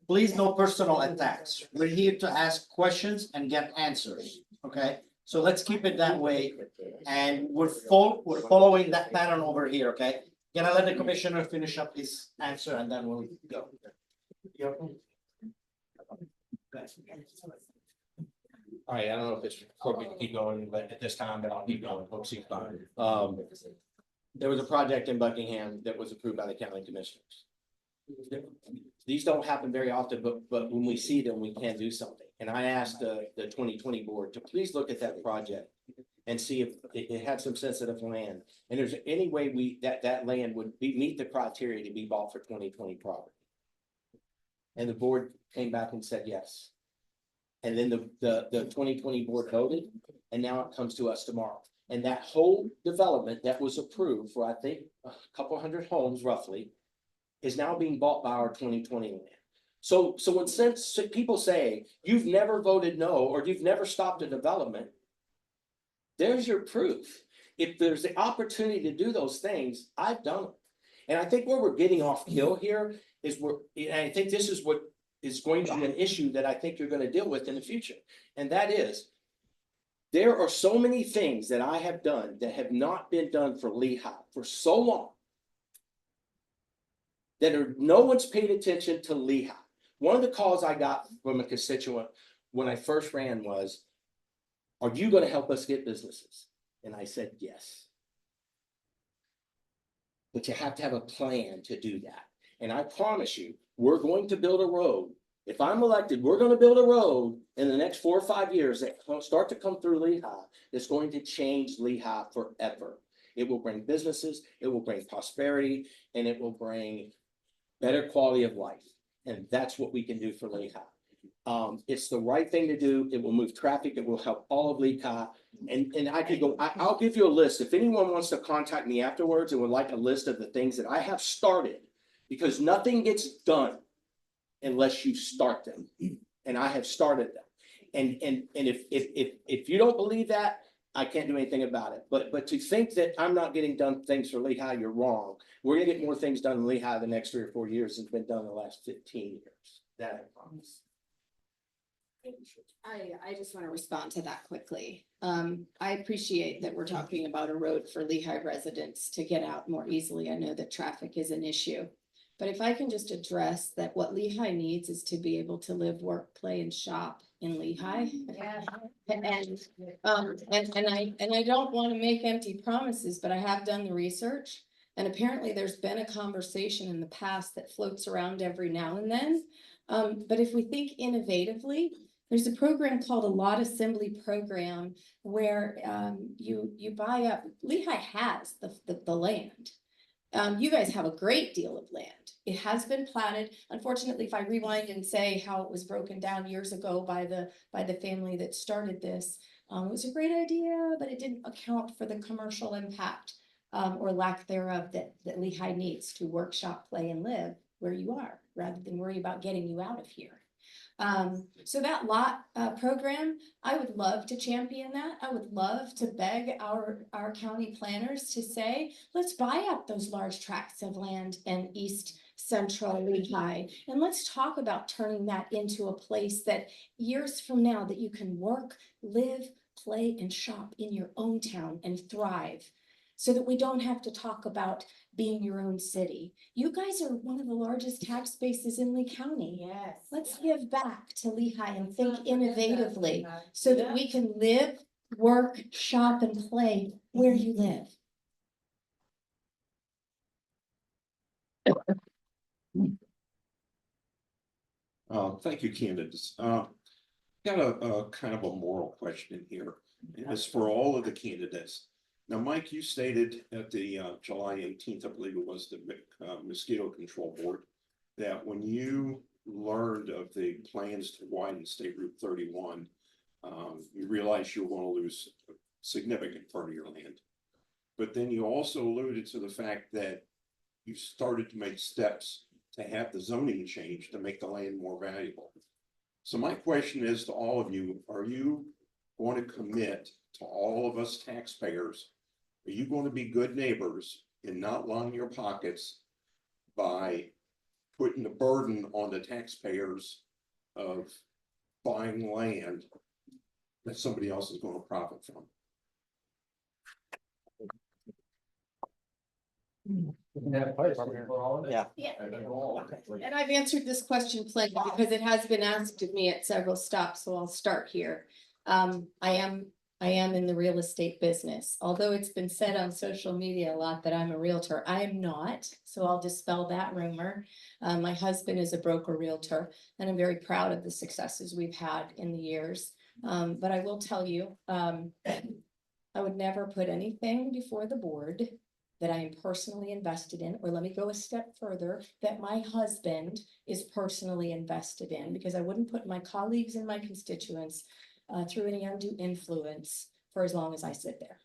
Please, no personal attacks. We're here to ask questions and get answers, okay? So let's keep it that way, and we're following that pattern over here, okay? Can I let the commissioner finish up his answer and then we'll go? All right, I don't know if it's appropriate to keep going, but at this time, but I'll keep going, hope she's fine. There was a project in Buckingham that was approved by the county commissioners. These don't happen very often, but when we see them, we can do something. And I asked the 2020 board to please look at that project and see if it had some sensitive land. And there's any way that land would meet the criteria to be bought for 2020 property. And the board came back and said yes. And then the 2020 board voted, and now it comes to us tomorrow. And that whole development that was approved for, I think, a couple hundred homes roughly, is now being bought by our 2020 land. So when people say, you've never voted no, or you've never stopped a development, there's your proof. If there's the opportunity to do those things, I've done them. And I think where we're getting off kill here is and I think this is what is going to be an issue that I think you're going to deal with in the future. And that is, there are so many things that I have done that have not been done for Lehigh for so long that no one's paid attention to Lehigh. One of the calls I got from a constituent when I first ran was, are you going to help us get businesses? And I said, yes. But you have to have a plan to do that. And I promise you, we're going to build a road. If I'm elected, we're going to build a road in the next 4 or 5 years that start to come through Lehigh that's going to change Lehigh forever. It will bring businesses, it will bring prosperity, and it will bring better quality of life. And that's what we can do for Lehigh. It's the right thing to do. It will move traffic. It will help all of Lehigh. And I could go, I'll give you a list. If anyone wants to contact me afterwards and would like a list of the things that I have started, because nothing gets done unless you start them. And I have started them. And if you don't believe that, I can't do anything about it. But to think that I'm not getting done things for Lehigh, you're wrong. We're gonna get more things done in Lehigh the next 3 or 4 years than's been done in the last 15 years. That I promise. I just want to respond to that quickly. I appreciate that we're talking about a road for Lehigh residents to get out more easily. I know that traffic is an issue. But if I can just address that what Lehigh needs is to be able to live, work, play, and shop in Lehigh. Yeah. And I don't want to make empty promises, but I have done the research. And apparently there's been a conversation in the past that floats around every now and then. But if we think innovatively, there's a program called a lot assembly program where you buy up, Lehigh has the land. You guys have a great deal of land. It has been platted. Unfortunately, if I rewind and say how it was broken down years ago by the family that started this, it was a great idea, but it didn't account for the commercial impact or lack thereof that Lehigh needs to work, shop, play, and live where you are, rather than worry about getting you out of here. So that lot program, I would love to champion that. I would love to beg our county planners to say, let's buy up those large tracts of land in East Central Lehigh. And let's talk about turning that into a place that years from now that you can work, live, play, and shop in your own town and thrive. So that we don't have to talk about being your own city. You guys are one of the largest tax bases in Lee County. Yes. Let's give back to Lehigh and think innovatively so that we can live, work, shop, and play where you live. Thank you, candidates. Got a kind of a moral question here. It's for all of the candidates. Now, Mike, you stated at the July 18th, I believe it was, the mosquito control board, that when you learned of the plans to widen State Route 31, you realized you were going to lose a significant part of your land. But then you also alluded to the fact that you started to make steps to have the zoning change to make the land more valuable. So my question is to all of you, are you going to commit to all of us taxpayers? Are you going to be good neighbors and not line your pockets by putting the burden on the taxpayers of buying land that somebody else is going to profit from? Yeah. And I've answered this question plenty because it has been asked of me at several stops, so I'll start here. I am in the real estate business, although it's been said on social media a lot that I'm a realtor. I am not, so I'll dispel that rumor. My husband is a broker realtor, and I'm very proud of the successes we've had in the years. But I will tell you, I would never put anything before the board that I am personally invested in, or let me go a step further, that my husband is personally invested in, because I wouldn't put my colleagues and my constituents through any undue influence for as long as I sit there.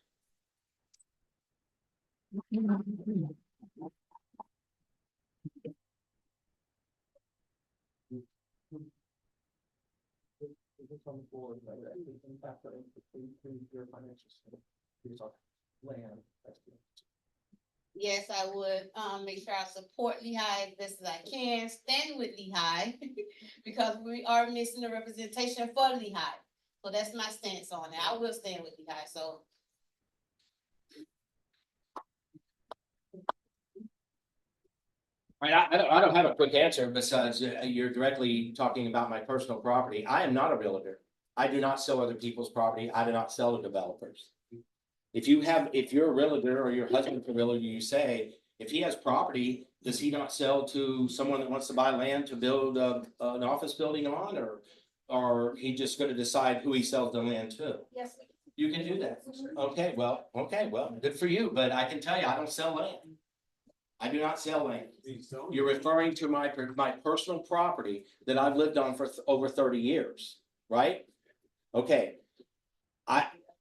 Yes, I would, make sure I support Lehigh as best as I can, stand with Lehigh, because we are missing the representation for Lehigh. So that's my stance on it. I will stand with Lehigh, so. Right, I don't have a quick answer besides you're directly talking about my personal property. I am not a realtor. I do not sell other people's property. I do not sell to developers. If you're a realtor or your husband's a realtor, you say, if he has property, does he not sell to someone that wants to buy land to build an office building on, or he just gonna decide who he sells the land to? Yes. You can do that. Okay, well, good for you, but I can tell you, I don't sell land. I do not sell land. You're referring to my personal property that I've lived on for over 30 years, right? Okay.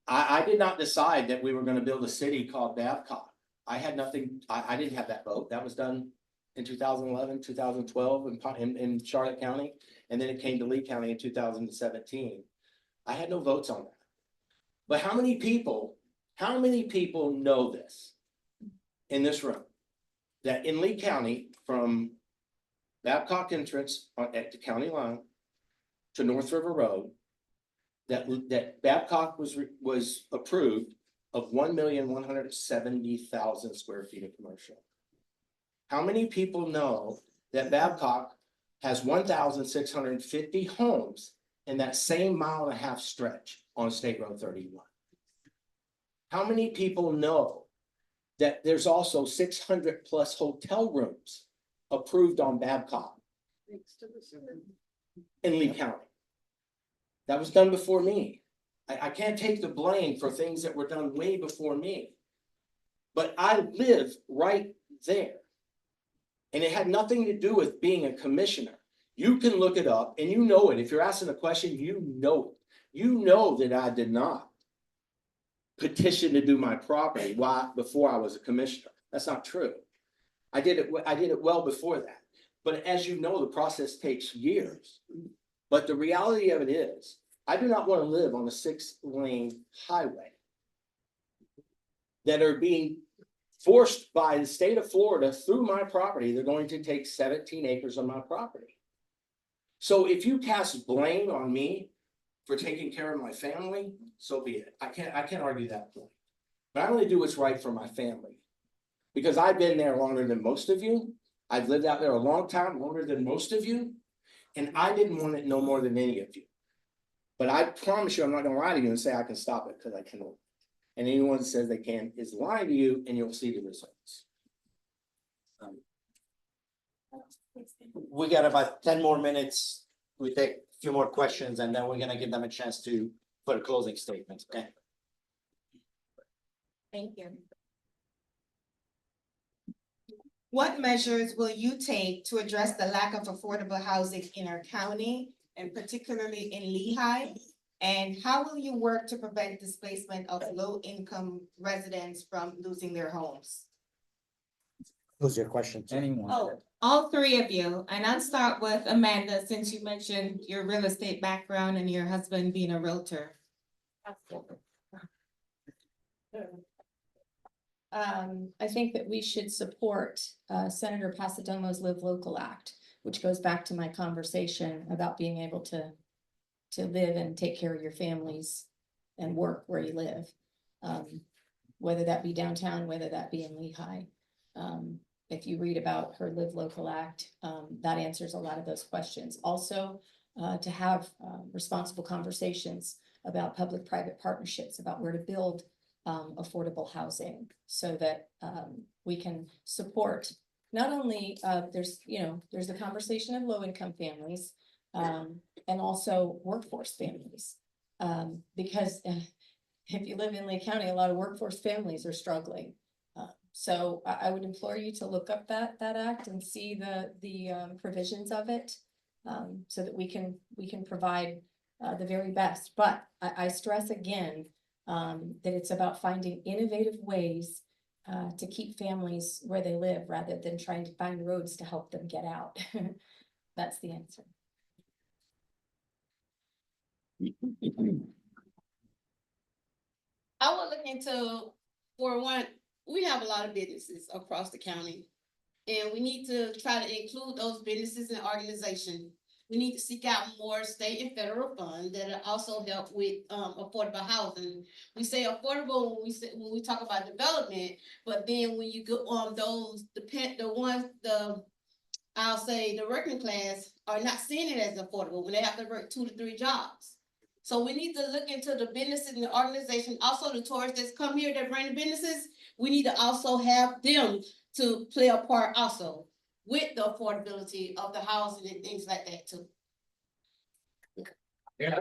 I did not decide that we were gonna build a city called Babcock. I had nothing, I didn't have that vote. That was done in 2011, 2012 in Charlotte County. And then it came to Lee County in 2017. I had no votes on that. But how many people know this in this room? That in Lee County, from Babcock entrance at the county line to North River Road, that Babcock was approved of 1,170,000 square feet of commercial. How many people know that Babcock has 1,650 homes in that same 1.5 mile stretch on State Road 31? How many people know that there's also 600 plus hotel rooms approved on Babcock in Lee County? That was done before me. I can't take the blame for things that were done way before me. But I live right there. And it had nothing to do with being a commissioner. You can look it up and you know it. If you're asking a question, you know it. You know that I did not petition to do my property before I was a commissioner. That's not true. I did it well before that. But as you know, the process takes years. But the reality of it is, I do not want to live on a 6-lane highway that are being forced by the state of Florida through my property. They're going to take 17 acres of my property. So if you cast blame on me for taking care of my family, so be it. I can't argue that point. But I only do what's right for my family. Because I've been there longer than most of you. I've lived out there a long time, longer than most of you. And I didn't want it no more than any of you. But I promise you, I'm not gonna lie to you and say I can stop it, because I cannot. And anyone that says they can is lying to you, and you'll see the results. We got about 10 more minutes. We take a few more questions and then we're gonna give them a chance to put a closing statement, okay? Thank you. What measures will you take to address the lack of affordable housing in our county and particularly in Lehigh? And how will you work to prevent displacement of low-income residents from losing their homes? Who's your question? Anyone? Oh, all three of you, and I'll start with Amanda, since you mentioned your real estate background and your husband being a realtor. I think that we should support Senator Pasadomo's Live Local Act, which goes back to my conversation about being able to live and take care of your families and work where you live. Whether that be downtown, whether that be in Lehigh. If you read about her Live Local Act, that answers a lot of those questions. Also, to have responsible conversations about public-private partnerships, about where to build affordable housing, so that we can support not only there's the conversation of low-income families and also workforce families, because if you live in Lake County, a lot of workforce families are struggling. So I would implore you to look up that act and see the provisions of it, so that we can provide the very best. But I stress again that it's about finding innovative ways to keep families where they live rather than trying to find roads to help them get out. That's the answer. I will look into, for one, we have a lot of businesses across the county. And we need to try to include those businesses and organizations. We need to seek out more state and federal funds that also help with affordable housing. We say affordable when we talk about development, but then when you go on I'll say the working class are not seeing it as affordable when they have to work 2 to 3 jobs. So we need to look into the businesses and the organization, also the tourists that come here that bring the businesses. We need to also have them to play a part also with the affordability of the housing and things like that too. Yeah.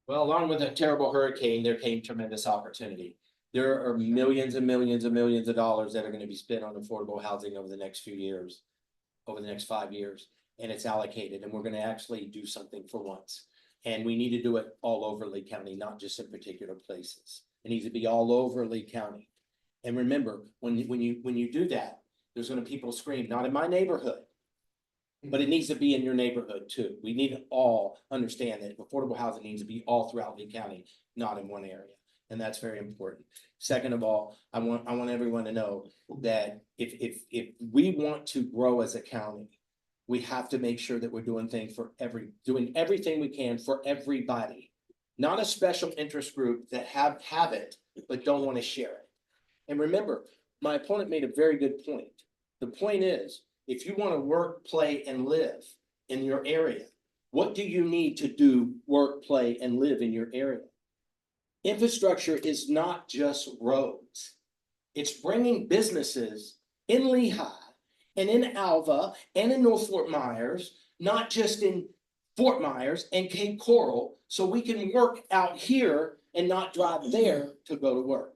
Well, along with a terrible hurricane, there came tremendous opportunity. There are millions and millions and millions of dollars that are going to be spent on affordable housing over the next few years, over the next 5 years, and it's allocated, and we're going to actually do something for once. And we need to do it all over Lee County, not just in particular places. It needs to be all over Lee County. And remember, when you do that, there's going to be people scream, not in my neighborhood, but it needs to be in your neighborhood too. We need to all understand that affordable housing needs to be all throughout Lee County, not in one area. And that's very important. Second of all, I want everyone to know that if we want to grow as a county, we have to make sure that we're doing everything we can for everybody, not a special interest group that have it, but don't want to share it. And remember, my opponent made a very good point. The point is, if you want to work, play, and live in your area, what do you need to do, work, play, and live in your area? Infrastructure is not just roads. It's bringing businesses in Lehigh and in Alva and in North Fort Myers, not just in Fort Myers and Cape Coral, so we can work out here and not drive there to go to work.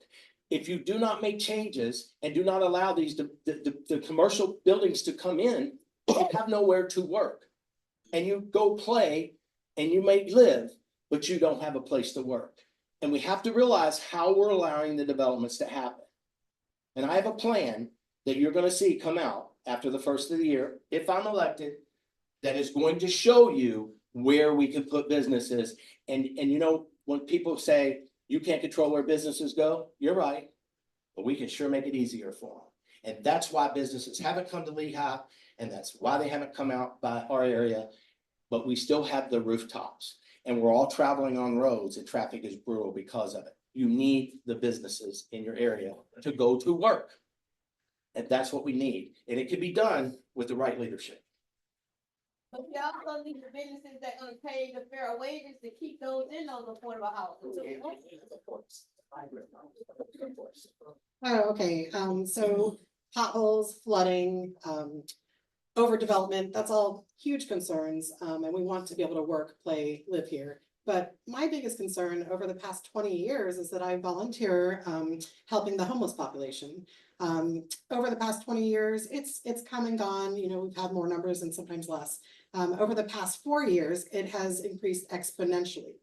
If you do not make changes and do not allow the commercial buildings to come in, you have nowhere to work. And you go play and you may live, but you don't have a place to work. And we have to realize how we're allowing the developments to happen. And I have a plan that you're going to see come out after the first of the year, if I'm elected, that is going to show you where we can put businesses. And you know, when people say you can't control where businesses go, you're right, but we can sure make it easier for them. And that's why businesses haven't come to Lehigh, and that's why they haven't come out by our area, but we still have the rooftops. And we're all traveling on roads and traffic is brutal because of it. You need the businesses in your area to go to work. And that's what we need. And it can be done with the right leadership. But we also need the businesses that are gonna pay the fair wages to keep those in those affordable houses too. Oh, okay, so potholes, flooding, overdevelopment, that's all huge concerns, and we want to be able to work, play, live here. But my biggest concern over the past 20 years is that I volunteer helping the homeless population. Over the past 20 years, it's come and gone. You know, we've had more numbers and sometimes less. Over the past 4 years, it has increased exponentially.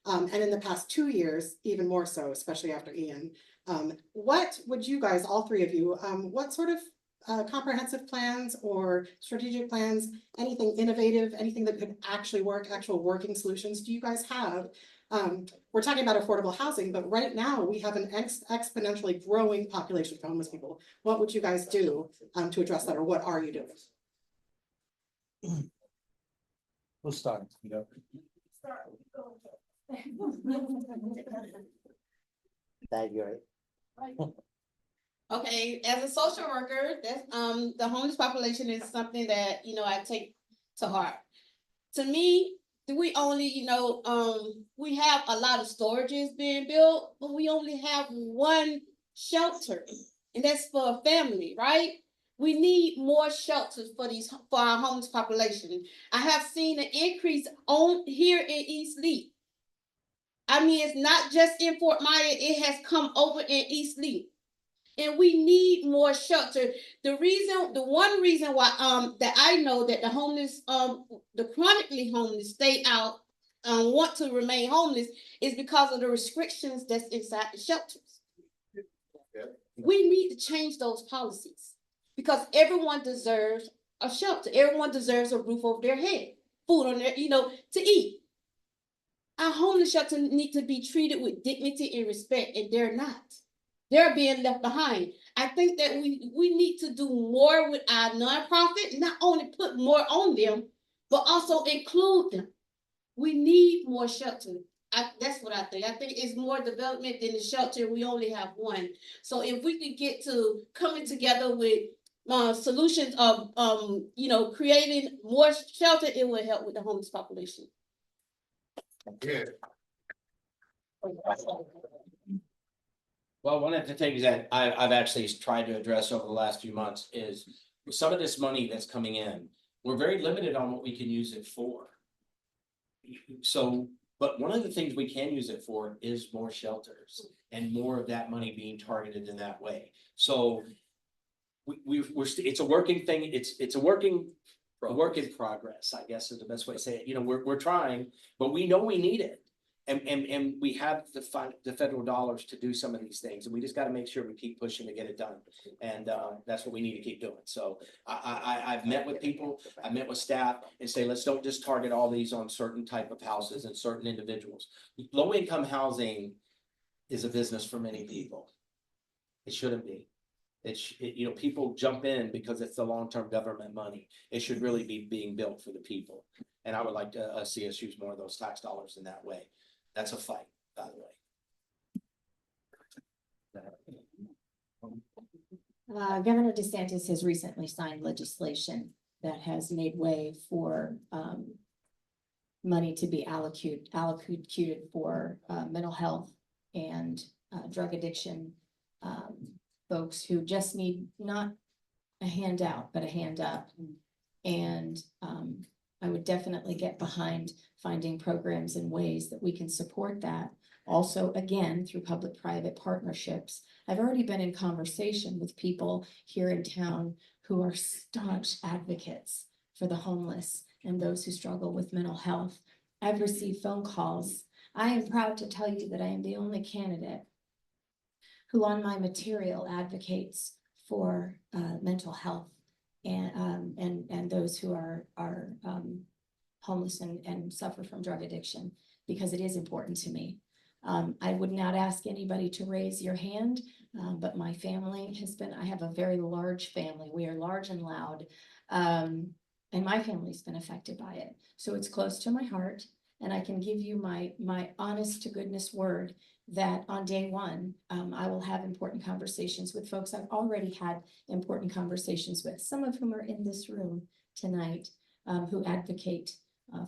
And in the past 2 years, even more so, especially after Ian. What would you guys, all three of you, what sort of comprehensive plans or strategic plans, anything innovative, anything that could actually work, actual working solutions do you guys have? We're talking about affordable housing, but right now we have an exponentially growing population of homeless people. What would you guys do to address that, or what are you doing? We'll start. That you're. Okay, as a social worker, that's, the homeless population is something that, you know, I take to heart. To me, we only, you know, we have a lot of storages being built, but we only have one shelter, and that's for a family, right? We need more shelters for our homeless population. I have seen an increase on here in East Lee. I mean, it's not just in Fort Myers, it has come over in East Lee. And we need more shelter. The one reason why that I know that the homeless, the chronically homeless stay out, want to remain homeless is because of the restrictions that's inside the shelters. We need to change those policies because everyone deserves a shelter. Everyone deserves a roof over their head, food on their, you know, to eat. Our homeless shelter need to be treated with dignity and respect, and they're not. They're being left behind. I think that we need to do more with our nonprofit, not only put more on them, but also include them. We need more shelter. That's what I think. I think it's more development than the shelter. We only have one. So if we could get to coming together with solutions of, you know, creating more shelter, it will help with the homeless population. Yeah. Well, one of the things that I've actually tried to address over the last few months is some of this money that's coming in, we're very limited on what we can use it for. So, but one of the things we can use it for is more shelters and more of that money being targeted in that way. So it's a working thing. It's a work in progress, I guess is the best way to say it. You know, we're trying, but we know we need it. And we have the federal dollars to do some of these things, and we just got to make sure we keep pushing to get it done. And that's what we need to keep doing. So I've met with people, I met with staff, and say, let's don't just target all these on certain type of houses and certain individuals. Low income housing is a business for many people. It shouldn't be. You know, people jump in because it's the long-term government money. It should really be being built for the people. And I would like to see us use more of those tax dollars in that way. That's a fight, by the way. Governor DeSantis has recently signed legislation that has made way for money to be allocated for mental health and drug addiction folks who just need not a handout, but a hand up. And I would definitely get behind finding programs and ways that we can support that. Also, again, through public-private partnerships. I've already been in conversation with people here in town who are staunch advocates for the homeless and those who struggle with mental health. I've received phone calls. I am proud to tell you that I am the only candidate who on my material advocates for mental health and those who are homeless and suffer from drug addiction, because it is important to me. I would not ask anybody to raise your hand, but my family has been, I have a very large family. We are large and loud, and my family's been affected by it. So it's close to my heart, and I can give you my honest to goodness word that on day one, I will have important conversations with folks I've already had important conversations with, some of whom are in this room tonight, who advocate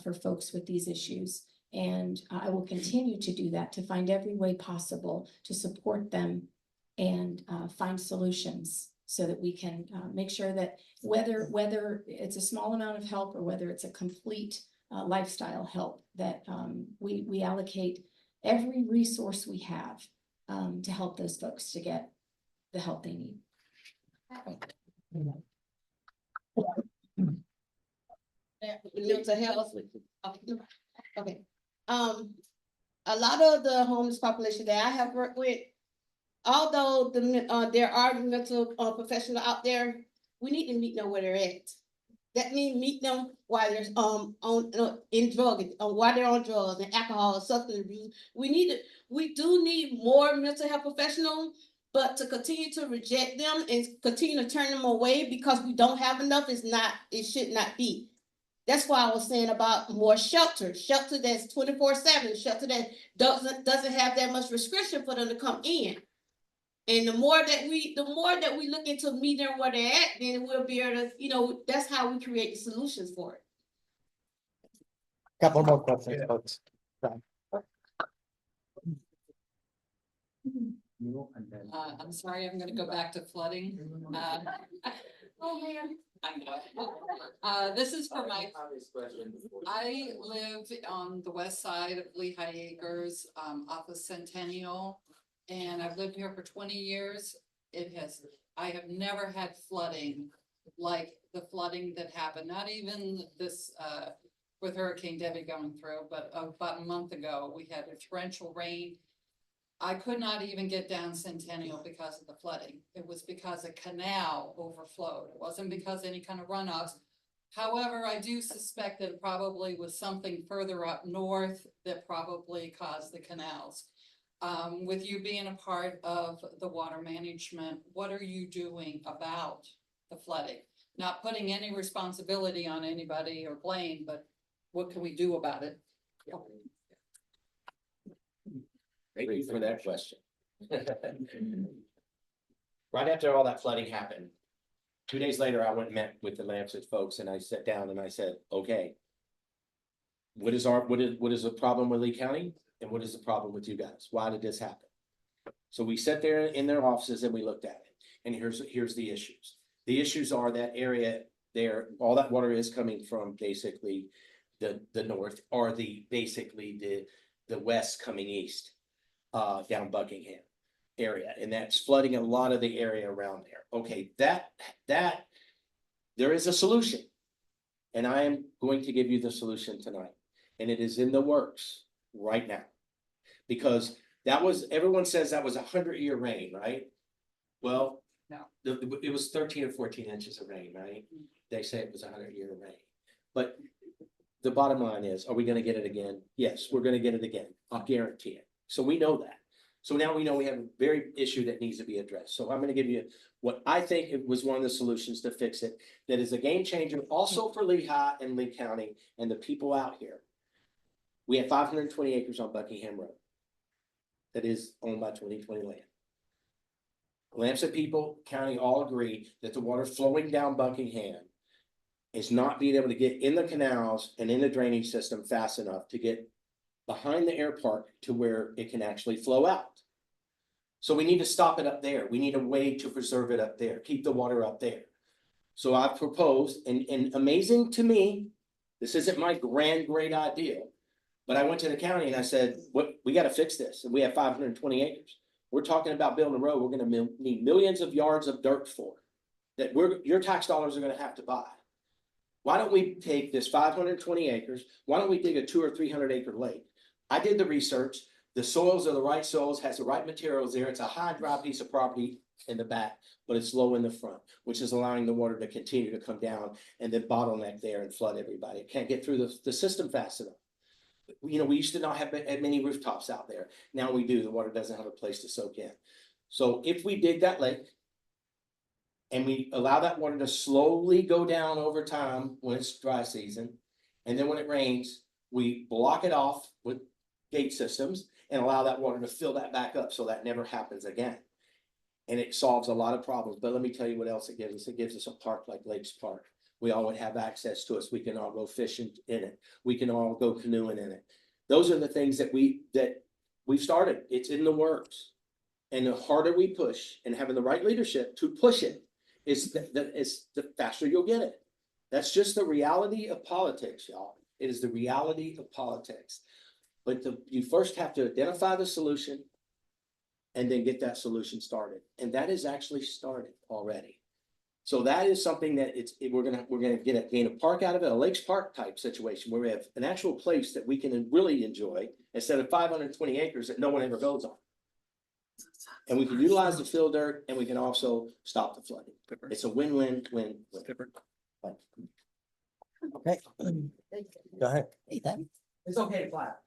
for folks with these issues. And I will continue to do that, to find every way possible to support them and find solutions so that we can make sure that whether it's a small amount of help or whether it's a complete lifestyle help that, we allocate every resource we have, to help those folks to get the help they need. Mental health. Okay, a lot of the homeless population that I have worked with, although there are mental professionals out there, we need to meet them where they're at. That means meet them while they're in drug, while they're on drugs and alcohol, substance abuse. We do need more mental health professionals, but to continue to reject them and continue to turn them away because we don't have enough it should not be. That's why I was saying about more shelter that's 24/7, shelter that doesn't have that much restriction for them to come in. And the more that we look into meeting them where they're at, then we'll be able to, that's how we create the solutions for it. Couple more questions, folks. I'm sorry, I'm gonna go back to flooding. Oh, man. I know. This is for my, I live on the west side of Lehigh Acres, off of Centennial. And I've lived here for 20 years. I have never had flooding like the flooding that happened, not even this, with Hurricane Debbie going through, but about a month ago, we had a torrential rain. I could not even get down Centennial because of the flooding. It was because a canal overflowed. It wasn't because any kind of runoffs. However, I do suspect that it probably was something further up north that probably caused the canals. With you being a part of the water management, what are you doing about the flooding? Not putting any responsibility on anybody or blame, but what can we do about it? Thank you for that question. Right after all that flooding happened, 2 days later, I went and met with the Lancet folks and I sat down and I said, okay, what is the problem with Lee County? And what is the problem with you guys? Why did this happen? So we sat there in their offices and we looked at it. And here's the issues. The issues are that area there, all that water is coming from basically the north, or basically the west coming east, down Buckingham area. And that's flooding a lot of the area around there. Okay, that there is a solution. And I am going to give you the solution tonight. And it is in the works right now, because everyone says that was 100-year rain, right? Well, no, it was 13 or 14 inches of rain, right? They say it was 100-year rain, but the bottom line is, are we going to get it again? Yes, we're going to get it again. I'll guarantee it. So we know that. So now we know we have a very issue that needs to be addressed. So I'm going to give you what I think it was one of the solutions to fix it. That is a game changer also for Lehigh and Lee County and the people out here. We have 520 acres on Buckingham Road that is owned by 2020 land. Lampset people, county all agree that the water flowing down Buckingham is not being able to get in the canals and in the drainage system fast enough to get behind the air park to where it can actually flow out. So we need to stop it up there. We need a way to preserve it up there, keep the water up there. So I've proposed, and amazing to me, this isn't my great idea, but I went to the county and I said, we got to fix this. And we have 520 acres. We're talking about building a road. We're going to need millions of yards of dirt for that your tax dollars are going to have to buy. Why don't we take this 520 acres? Why don't we dig a 200 or 300 acre lake? I did the research. The soils are the right soils, has the right materials there. It's a high dry piece of property in the back, but it's low in the front, which is allowing the water to continue to come down and then bottleneck there and flood everybody. It can't get through the system fast enough. We used to not have many rooftops out there. Now we do. The water doesn't have a place to soak in. So if we dig that lake and we allow that water to slowly go down over time when it's dry season, and then when it rains, we block it off with gate systems and allow that water to fill that back up so that never happens again. And it solves a lot of problems. But let me tell you what else it gives us. It gives us a park like Lakes Park. We all would have access to us. We can all go fishing in it. We can all go canoeing in it. Those are the things that we've started. It's in the works. And the harder we push and having the right leadership to push it is the faster you'll get it. That's just the reality of politics, y'all. It is the reality of politics. But you first have to identify the solution and then get that solution started. And that is actually started already. So that is something that we're gonna gain a park out of it, a Lakes Park type situation where we have an actual place that we can really enjoy instead of 520 acres that no one ever goes on. And we can utilize the fill dirt and we can also stop the flooding. It's a win-win-win-win. Okay. Go ahead. It's okay, clap.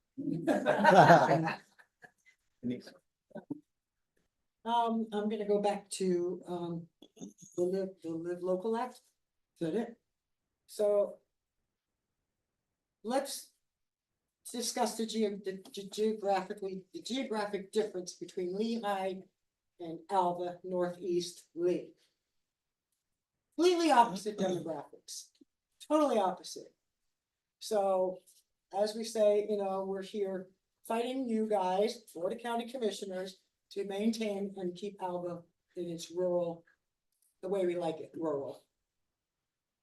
I'm gonna go back to, the Live Local Act, is that it? So. Let's discuss the geographic difference between Lehigh and Alva Northeast Lee. Completely opposite demographics, totally opposite. So, as we say, we're here fighting you guys, Florida County Commissioners, to maintain and keep Alva in its rural, the way we like it, rural.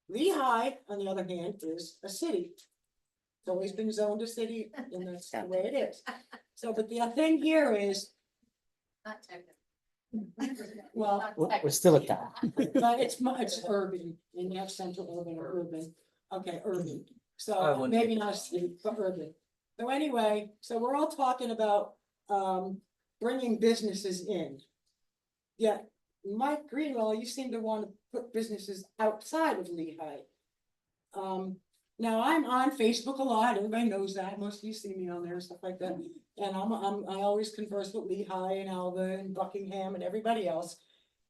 Lehigh, on the other hand, is a city. It's always been zoned a city, and that's the way it is. So, but the thing here is, Not technically. well, We're still at that. but it's urban, and you have central urban or urban, okay, urban. I So wouldn't maybe take not a city, but urban. So anyway, so we're all talking about, bringing businesses in. Yet, Mike Greenwell, you seem to want to put businesses outside of Lehigh. Now I'm on Facebook a lot, everybody knows that, most of you see me on there and stuff like that. And I always converse with Lehigh and Alva and Buckingham and everybody else.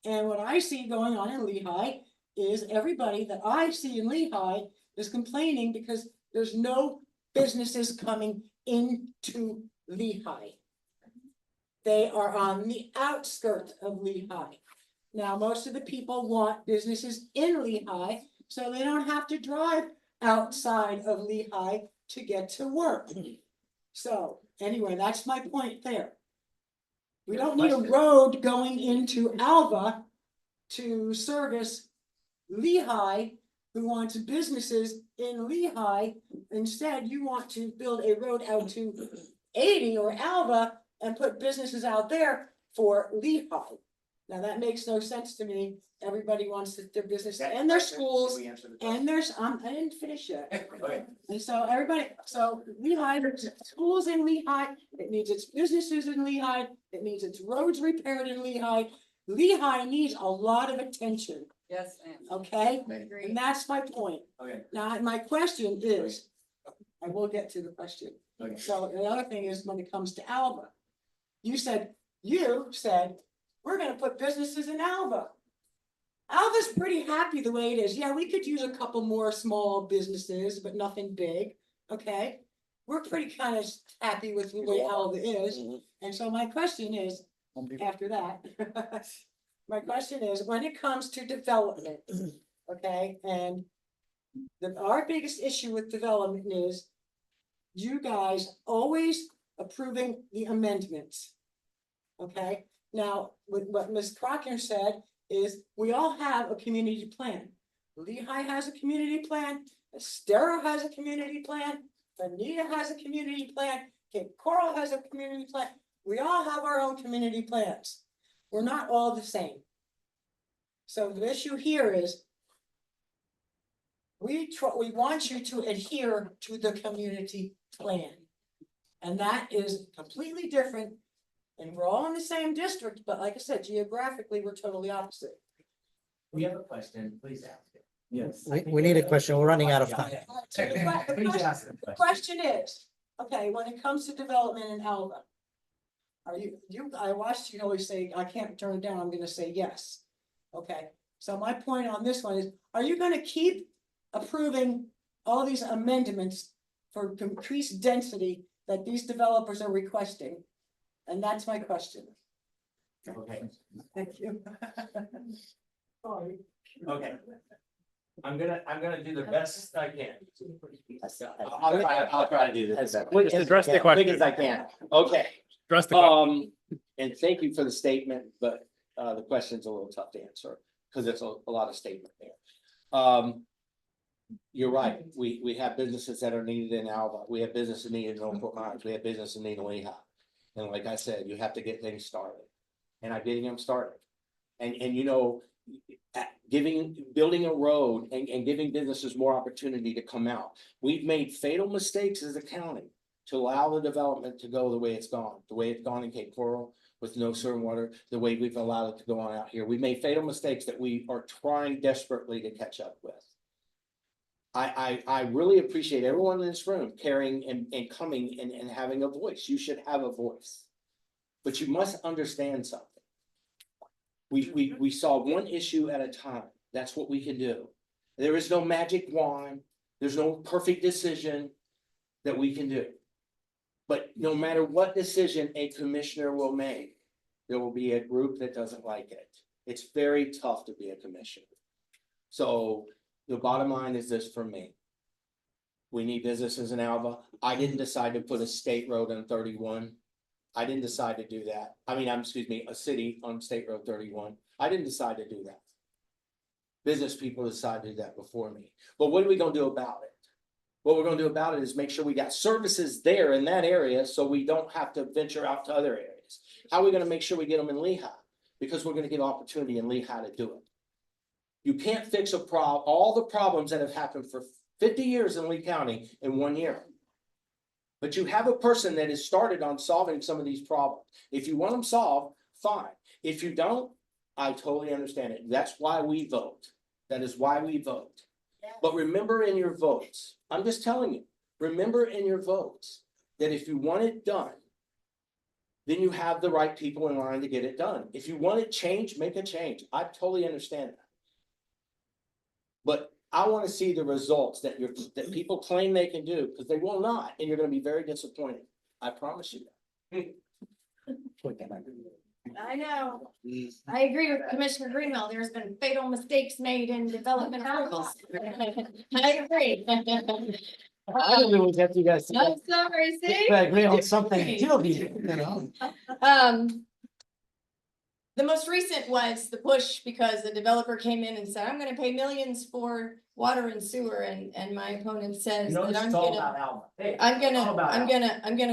And what I see going on in Lehigh is everybody that I see in Lehigh is complaining because there's no businesses coming into Lehigh. They are on the outskirts of Lehigh. Now, most of the people want businesses in Lehigh, so they don't have to drive outside of Lehigh to get to work. So, anyway, that's my point there. We don't need a road going into Alva to service Lehigh, who wants businesses in Lehigh. Instead, you want to build a road out to 80 or Alva and put businesses out there for Lehigh. Now, that makes no sense to me. Everybody wants their business and their schools and there's, I didn't finish yet. And so so Lehigh, there's schools in Lehigh, it needs its businesses in Lehigh, it needs its roads repaired in Lehigh. Lehigh needs a lot of attention. Yes, ma'am. Okay, and that's my point. Okay. Now, my question is, I will get to the question. Okay. So the other thing is, when it comes to Alva, you said, we're gonna put businesses in Alva. Alva's pretty happy the way it is. Yeah, we could use a couple more small businesses, but nothing big, okay? We're pretty kind of happy with the way Alva is. And so my question is, after that, my question is, when it comes to development, okay, and our biggest issue with development is you guys always approving the amendments. Okay, now, with what Ms. Crocker said is we all have a community plan. Lehigh has a community plan, Estero has a community plan, Bonita has a community plan, Cape Coral has a community plan. We all have our own community plans. We're not all the same. So the issue here is we want you to adhere to the community plan. And that is completely different. And we're all in the same district, but like I said, geographically, we're totally opposite. We have a question, please ask it. Yes. We need a question. We're running out of time. The question is, okay, when it comes to development in Alva, I watched you always say, I can't turn it down, I'm gonna say yes. Okay, so my point on this one is, are you gonna keep approving all these amendments for increased density that these developers are requesting? And that's my question. Okay. Thank you. Sorry. Okay. I'm gonna do the best I can. I'll try to do this. Just address the question. Quick as I can. Okay. Address the question. And thank you for the statement, but the question's a little tough to answer because there's a lot of statement there. You're right. We have businesses that are needed in Alva. We have businesses needed in Oakport Mines. We have businesses needed in Lehigh. And like I said, you have to get things started. And I'm getting them started. And you know, building a road and giving businesses more opportunity to come out. We've made fatal mistakes as a county to allow the development to go the way it's gone in Cape Coral with no sewer and water, the way we've allowed it to go on out here. We made fatal mistakes that we are trying desperately to catch up with. I really appreciate everyone in this room caring and coming and having a voice. You should have a voice. But you must understand something. We solve one issue at a time. That's what we can do. There is no magic wand. There's no perfect decision that we can do. But no matter what decision a commissioner will make, there will be a group that doesn't like it. It's very tough to be a commissioner. So the bottom line is this for me. We need businesses in Alva. I didn't decide to put a state road on 31. I didn't decide to do that. I mean, excuse me, a city on State Road 31. I didn't decide to do that. Business people decided to do that before me. But what are we gonna do about it? What we're gonna do about it is make sure we got services there in that area so we don't have to venture out to other areas. How are we gonna make sure we get them in Lehigh? Because we're gonna get opportunity in Lehigh to do it. You can't fix all the problems that have happened for 50 years in Lee County in 1 year. But you have a person that has started on solving some of these problems. If you want them solved, fine. If you don't, I totally understand it. That's why we vote. That is why we vote. But remember in your votes, I'm just telling you, remember in your votes that if you want it done, then you have the right people in line to get it done. If you want it changed, make a change. I totally understand that. But I want to see the results that people claim they can do, because they will not, and you're going to be very disappointed. I promise you that. I know. I agree with Commissioner Greenwell. There's been fatal mistakes made in development approvals. I agree. I didn't really get you guys. I'm sorry, see? I agree on something, you know. The most recent was the push because the developer came in and said, I'm gonna pay millions for water and sewer, and my opponent says that I'm gonna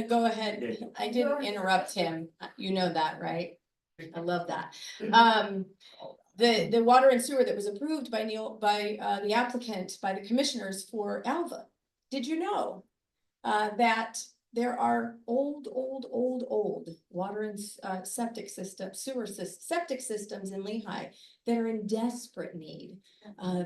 go ahead. I didn't interrupt him. You know that, right? I love that. The water and sewer that was approved by the applicant, by the commissioners for Alva. Did you know that there are old water and septic systems, septic systems in Lehigh that are in desperate need.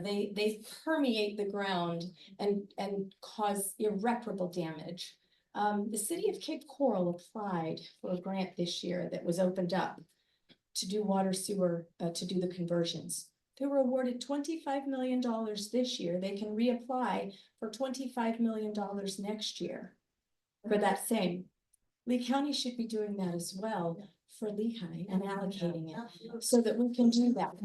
They permeate the ground and cause irreparable damage. The city of Cape Coral applied for a grant this year that was opened up to do water sewer, to do the conversions. They were awarded $25 million this year. They can reapply for $25 million next year. For that same, Lee County should be doing that as well for Lehigh and allocating it so that we can do that.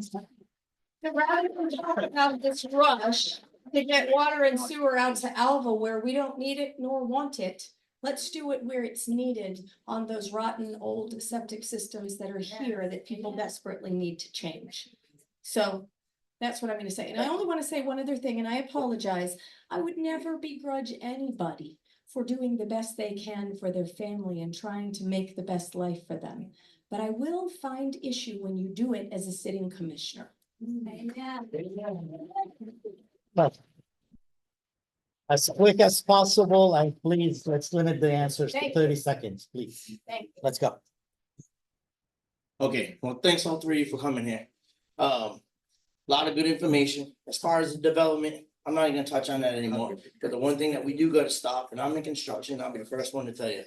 Rather than have this rush to get water and sewer out to Alva where we don't need it nor want it, let's do it where it's needed on those rotten old septic systems that are here that people desperately need to change. So that's what I'm going to say. And I only want to say one other thing, and I apologize. I would never begrudge anybody for doing the best they can for their family and trying to make the best life for them. But I will find issue when you do it as a sitting commissioner. But as quick as possible, and please, let's limit the answers to 30 seconds, please. Let's go. Okay, well, thanks all three for coming here. Lot of good information. As far as the development, I'm not even gonna touch on that anymore. But the one thing that we do gotta stop, and I'm in construction, I'll be the first one to tell you.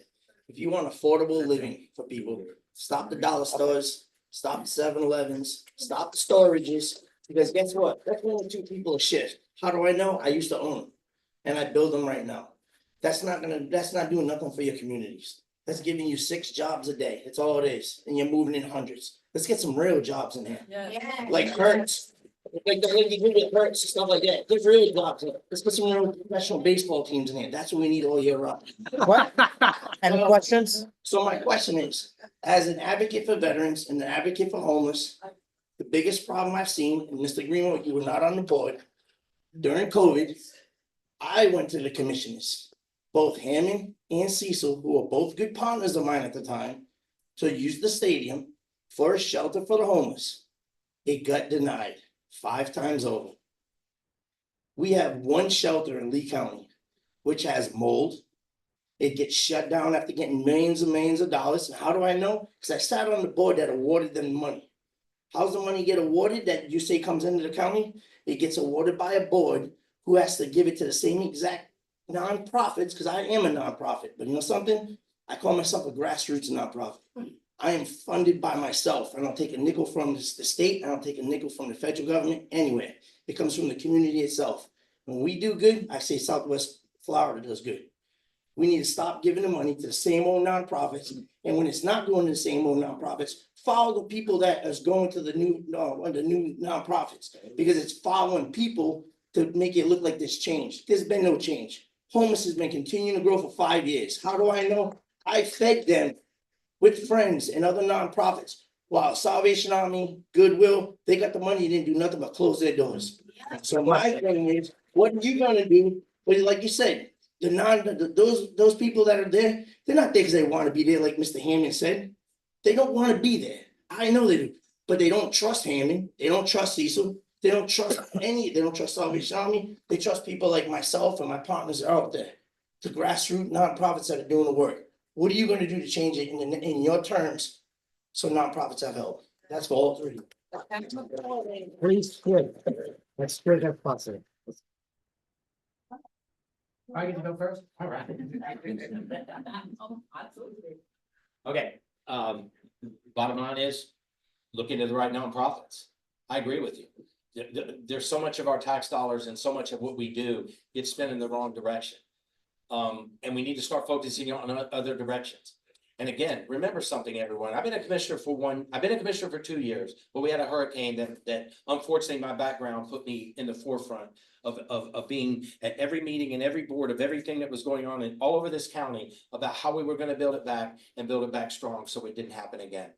If you want affordable living for people, stop the dollar stores, stop the 7-Elevens, stop the storages. Because guess what? That's one or two people a shift. How do I know? I used to own them. And I build them right now. That's not doing nothing for your communities. That's giving you 6 jobs a day. That's all it is. And you're moving in hundreds. Let's get some real jobs in here. Yeah. Like Hertz. Like the lady who did Hertz, stuff like that. There's real jobs in here. Let's put some real professional baseball teams in here. That's what we need all year round. What? Any questions? So my question is, as an advocate for veterans and an advocate for homeless, the biggest problem I've seen, and Mr. Greenwood, you were not on the board, during COVID, I went to the commissioners, both Hammond and Cecil, who were both good partners of mine at the time, to use the stadium for a shelter for the homeless. It got denied 5 times over. We have one shelter in Lee County, which has mold. It gets shut down after getting millions and millions of dollars. And how do I know? Because I sat on the board that awarded them money. How's the money get awarded that you say comes into the county? It gets awarded by a board who has to give it to the same exact nonprofits, because I am a nonprofit. But you know something? I call myself a grassroots nonprofit. I am funded by myself. I don't take a nickel from the state. I don't take a nickel from the federal government anywhere. It comes from the community itself. When we do good, I say Southwest Florida does good. We need to stop giving the money to the same old nonprofits. And when it's not going to the same old nonprofits, follow the people that is going to the new nonprofits, because it's following people to make it look like there's change. There's been no change. Homeless has been continuing to grow for 5 years. How do I know? I fed them with friends and other nonprofits. While Salvation Army, Goodwill, they got the money, didn't do nothing but close their doors. So my thing is, what are you gonna do? Well, like you said, those people that are there, they're not there because they want to be there, like Mr. Hammond said. They don't want to be there. I know they do, but they don't trust Hammond. They don't trust Cecil. They don't trust they don't trust Salvation Army. They trust people like myself and my partners that are out there, the grassroots nonprofits that are doing the work. What are you going to do to change it in your terms so nonprofits have help? That's for all 3. Please, good. Let's straight up possible. I get to go first? All right. Okay, bottom line is, look into the right nonprofits. I agree with you. There's so much of our tax dollars and so much of what we do gets spent in the wrong direction. And we need to start focusing on other directions. And again, remember something, everyone. I've been a commissioner for 2 years, but we had a hurricane that unfortunately my background put me in the forefront of being at every meeting and every board of everything that was going on in all over this county about how we were going to build it back and build it back strong so it didn't happen again.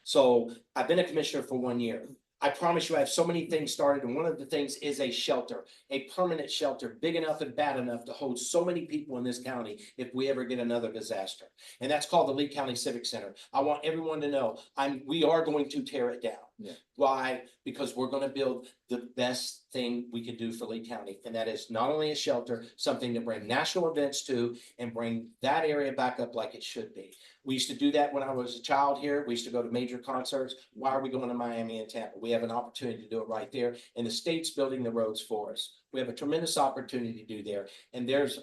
So I've been a commissioner for 1 year. I promise you, I have so many things started, and one of the things is a shelter, a permanent shelter, big enough and bad enough to hold so many people in this county if we ever get another disaster. And that's called the Lee County Civic Center. I want everyone to know we are going to tear it down. Yeah. Why? Because we're going to build the best thing we could do for Lee County, and that is not only a shelter, something to bring national events to and bring that area back up like it should be. We used to do that when I was a child here. We used to go to major concerts. Why are we going to Miami and Tampa? We have an opportunity to do it right there. And the state's building the roads for us. We have a tremendous opportunity to do there. And there's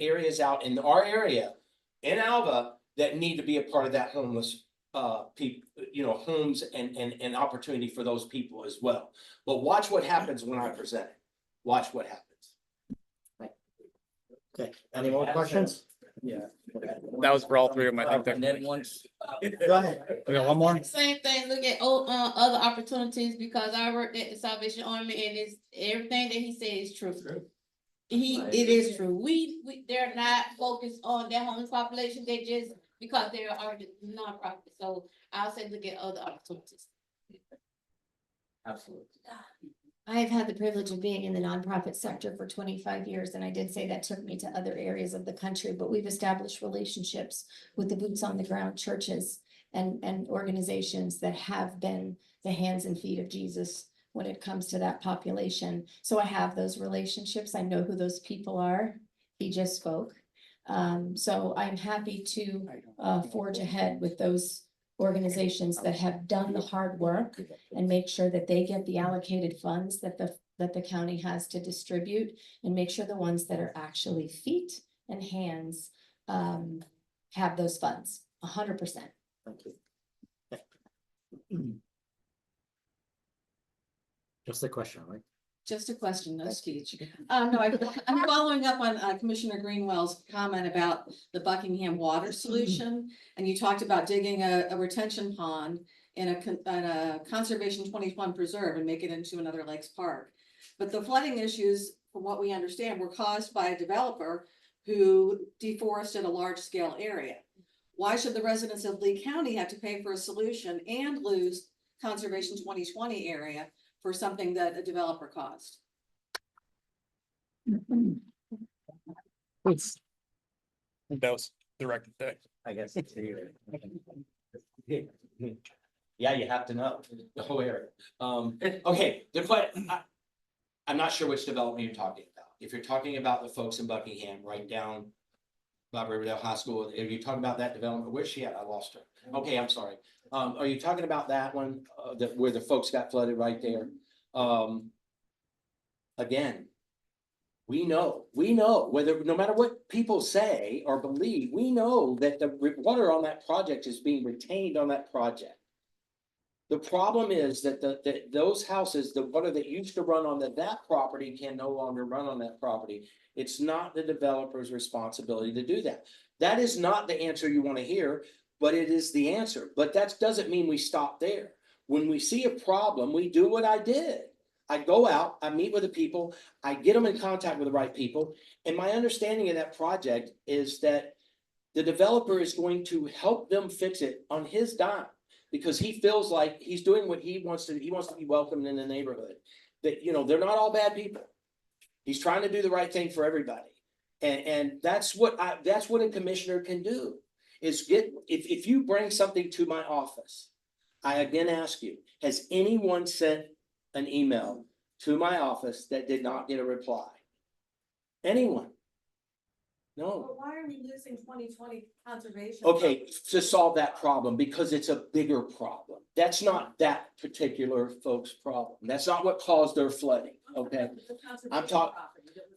areas out in our area in Alva that need to be a part of that homeless people, homes and opportunity for those people as well. But watch what happens when I present it. Watch what happens. Okay, any more questions? Yeah. That was for all 3 of them, I think. And then once. Go ahead. We got one more? Same thing, look at other opportunities, because I worked at the Salvation Army and it's everything that he said is true. It is true. They're not focused on their homeless population, they just, because they are nonprofit, so I'll say look at other opportunities. Absolutely. I've had the privilege of being in the nonprofit sector for 25 years, and I did say that took me to other areas of the country, but we've established relationships with the boots on the ground churches and organizations that have been the hands and feet of Jesus when it comes to that population. So I have those relationships. I know who those people are. He just spoke. So I'm happy to forge ahead with those organizations that have done the hard work and make sure that they get the allocated funds that the county has to distribute, and make sure the ones that are actually feet and hands have those funds 100%. Thank you. Just a question, right? Just a question, no speech. No, I'm following up on Commissioner Greenwell's comment about the Buckingham water solution. And you talked about digging a retention pond in a Conservation 21 preserve and make it into another Lakes Park. But the flooding issues, from what we understand, were caused by a developer who deforested a large scale area. Why should the residents of Lee County have to pay for a solution and lose Conservation 2020 area for something that a developer caused? That was directed there. I guess. Yeah, you have to know the whole area. Okay, I'm not sure which development you're talking about. If you're talking about the folks in Buckingham, right down by Riverdale High School, if you're talking about that development, where's she at? I lost her. Okay, I'm sorry. Are you talking about that one, where the folks got flooded right there? Again, we know, whether, no matter what people say or believe, we know that the water on that project is being retained on that project. The problem is that those houses, the water that used to run on that property can no longer run on that property. It's not the developer's responsibility to do that. That is not the answer you want to hear, but it is the answer. But that doesn't mean we stop there. When we see a problem, we do what I did. I go out, I meet with the people, I get them in contact with the right people. And my understanding of that project is that the developer is going to help them fix it on his dime, because he feels like he's doing what he wants to. He wants to be welcomed in the neighborhood. That, you know, they're not all bad people. He's trying to do the right thing for everybody. And that's what a commissioner can do, is if you bring something to my office, I again ask you, has anyone sent an email to my office that did not get a reply? Anyone? No. But why are we losing 2020 conservation? Okay, to solve that problem, because it's a bigger problem. That's not that particular folks' problem. That's not what caused their flooding, okay? I'm talking,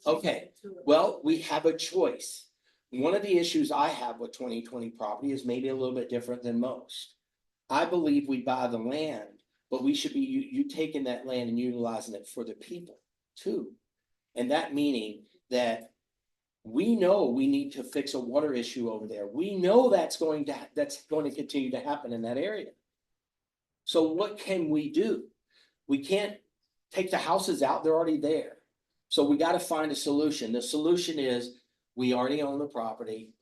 okay, well, we have a choice. One of the issues I have with 2020 property is maybe a little bit different than most. I believe we buy the land, but we should be you taking that land and utilizing it for the people too. And that meaning that we know we need to fix a water issue over there. We know that's going to continue to happen in that area. So what can we do? We can't take the houses out, they're already there. So we got to find a solution. The solution is, we already own the property.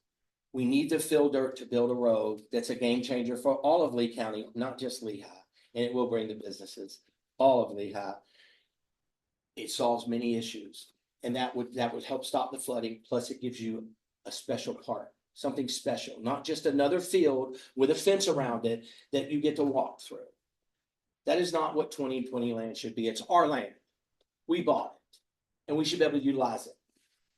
We need to fill dirt to build a road. That's a game changer for all of Lee County, not just Lehigh. And it will bring the businesses, all of Lehigh. It solves many issues. And that would help stop the flooding. Plus it gives you a special part, something special, not just another field with a fence around it that you get to walk through. That is not what 2020 land should be. It's our land. We bought it and we should be able to utilize it.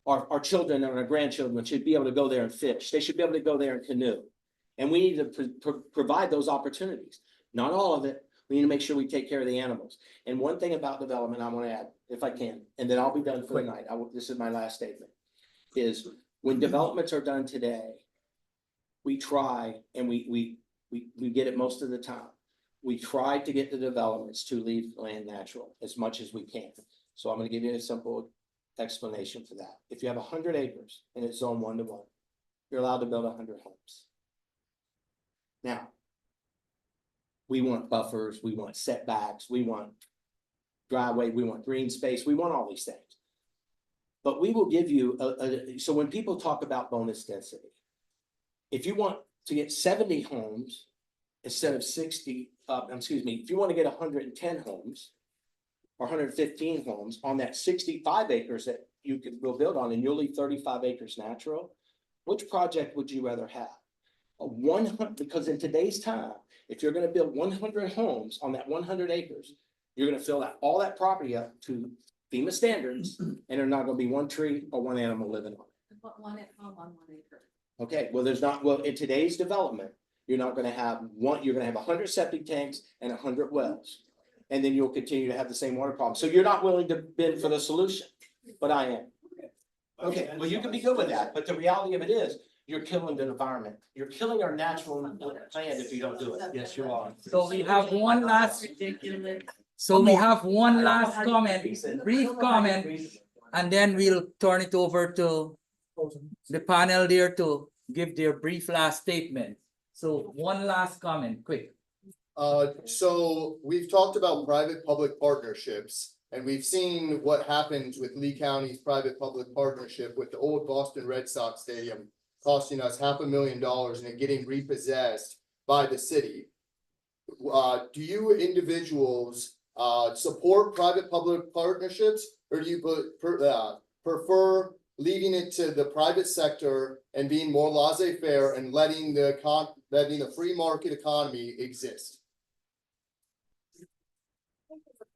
Our children and our grandchildren should be able to go there and fish. They should be able to go there and canoe. And we need to provide those opportunities. Not all of it. We need to make sure we take care of the animals. And one thing about development I want to add, if I can, and then I'll be done for the night. This is my last statement, is when developments are done today, we try, and we get it most of the time. We try to get the developments to leave land natural as much as we can. So I'm going to give you a simple explanation for that. If you have 100 acres and it's zone 1-to-1, you're allowed to build 100 homes. Now, we want buffers, we want setbacks, we want driveway, we want green space, we want all these things. But we will give you so when people talk about bonus density, if you want to get 70 homes instead of 60, if you want to get 110 homes or 115 homes on that 65 acres that you will build on, and you'll leave 35 acres natural, which project would you rather have? A 100, because in today's time, if you're going to build 100 homes on that 100 acres, you're going to fill all that property up to FEMA standards, and there's not going to be one tree or one animal living on it. But one at home on 1 acre. Okay, well, in today's development, you're not going to have you're going to have 100 septic tanks and 100 wells. And then you'll continue to have the same water problem. So you're not willing to bid for the solution, but I am. Okay, well, you can be good with that, but the reality of it is, you're killing the environment. You're killing our natural land if you don't do it. Yes, you are. So we have one last. So we have one last comment, brief comment, and then we'll turn it over to the panel there to give their brief last statement. So one last comment, quick. So we've talked about private-public partnerships, and we've seen what happens with Lee County's private-public partnership with the old Boston Red Sox Stadium costing us $500,000 and it getting repossessed by the city. Do you individuals support private-public partnerships, or do you prefer leaving it to the private sector and being more laissez-faire and letting the free market economy exist?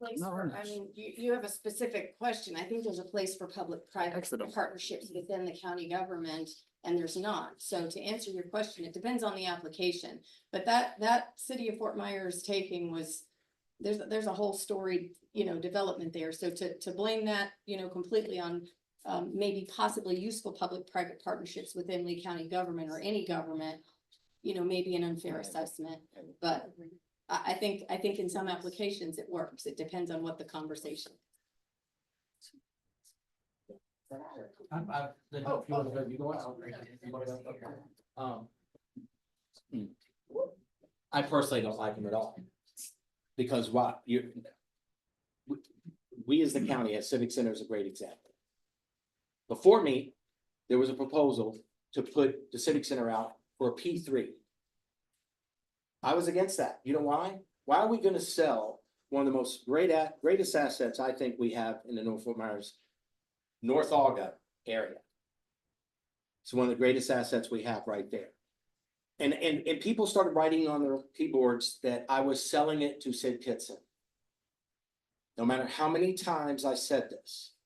I mean, you have a specific question. I think there's a place for public-private partnerships within the county government, and there's not. So to answer your question, it depends on the application. But that city of Fort Myers taking was, there's a whole story, development there. So to blame that, completely on maybe possibly useful public-private partnerships within Lee County government or any government, may be an unfair assessment. But I think in some applications it works. It depends on what the conversation. I personally don't like them at all. Because we as the county, as Civic Center is a great example. Before me, there was a proposal to put the Civic Center out for a P3. I was against that. You know why? Why are we gonna sell one of the most greatest assets I think we have in the North Fort Myers, North Auga area? It's one of the greatest assets we have right there. And people started writing on their keyboards that I was selling it to Sid Kitson. No matter how many times I said this,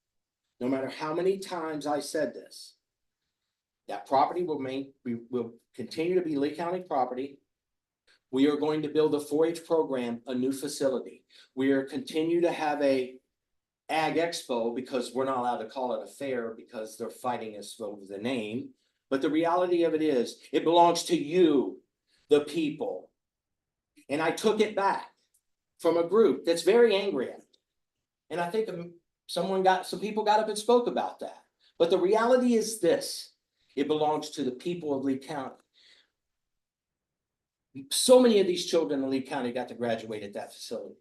that property will continue to be Lee County property. We are going to build a 4-H program, a new facility. We are continue to have a Ag Expo because we're not allowed to call it a fair because they're fighting us over the name. But the reality of it is, it belongs to you, the people. And I took it back from a group that's very angry at it. And I think some people got up and spoke about that. But the reality is this, it belongs to the people of Lee County. So many of these children in Lee County got to graduate at that facility.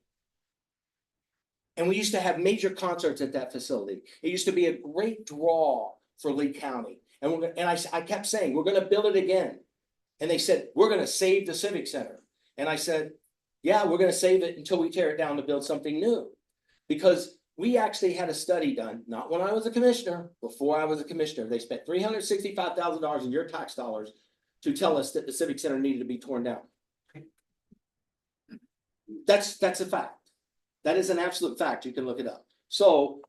And we used to have major concerts at that facility. It used to be a great draw for Lee County. And I kept saying, we're gonna build it again. And they said, we're gonna save the Civic Center. And I said, yeah, we're gonna save it until we tear it down to build something new. Because we actually had a study done, not when I was a commissioner, before I was a commissioner. They spent $365,000 in your tax dollars to tell us that the Civic Center needed to be torn down. That's a fact. That is an absolute fact. You can look it up. So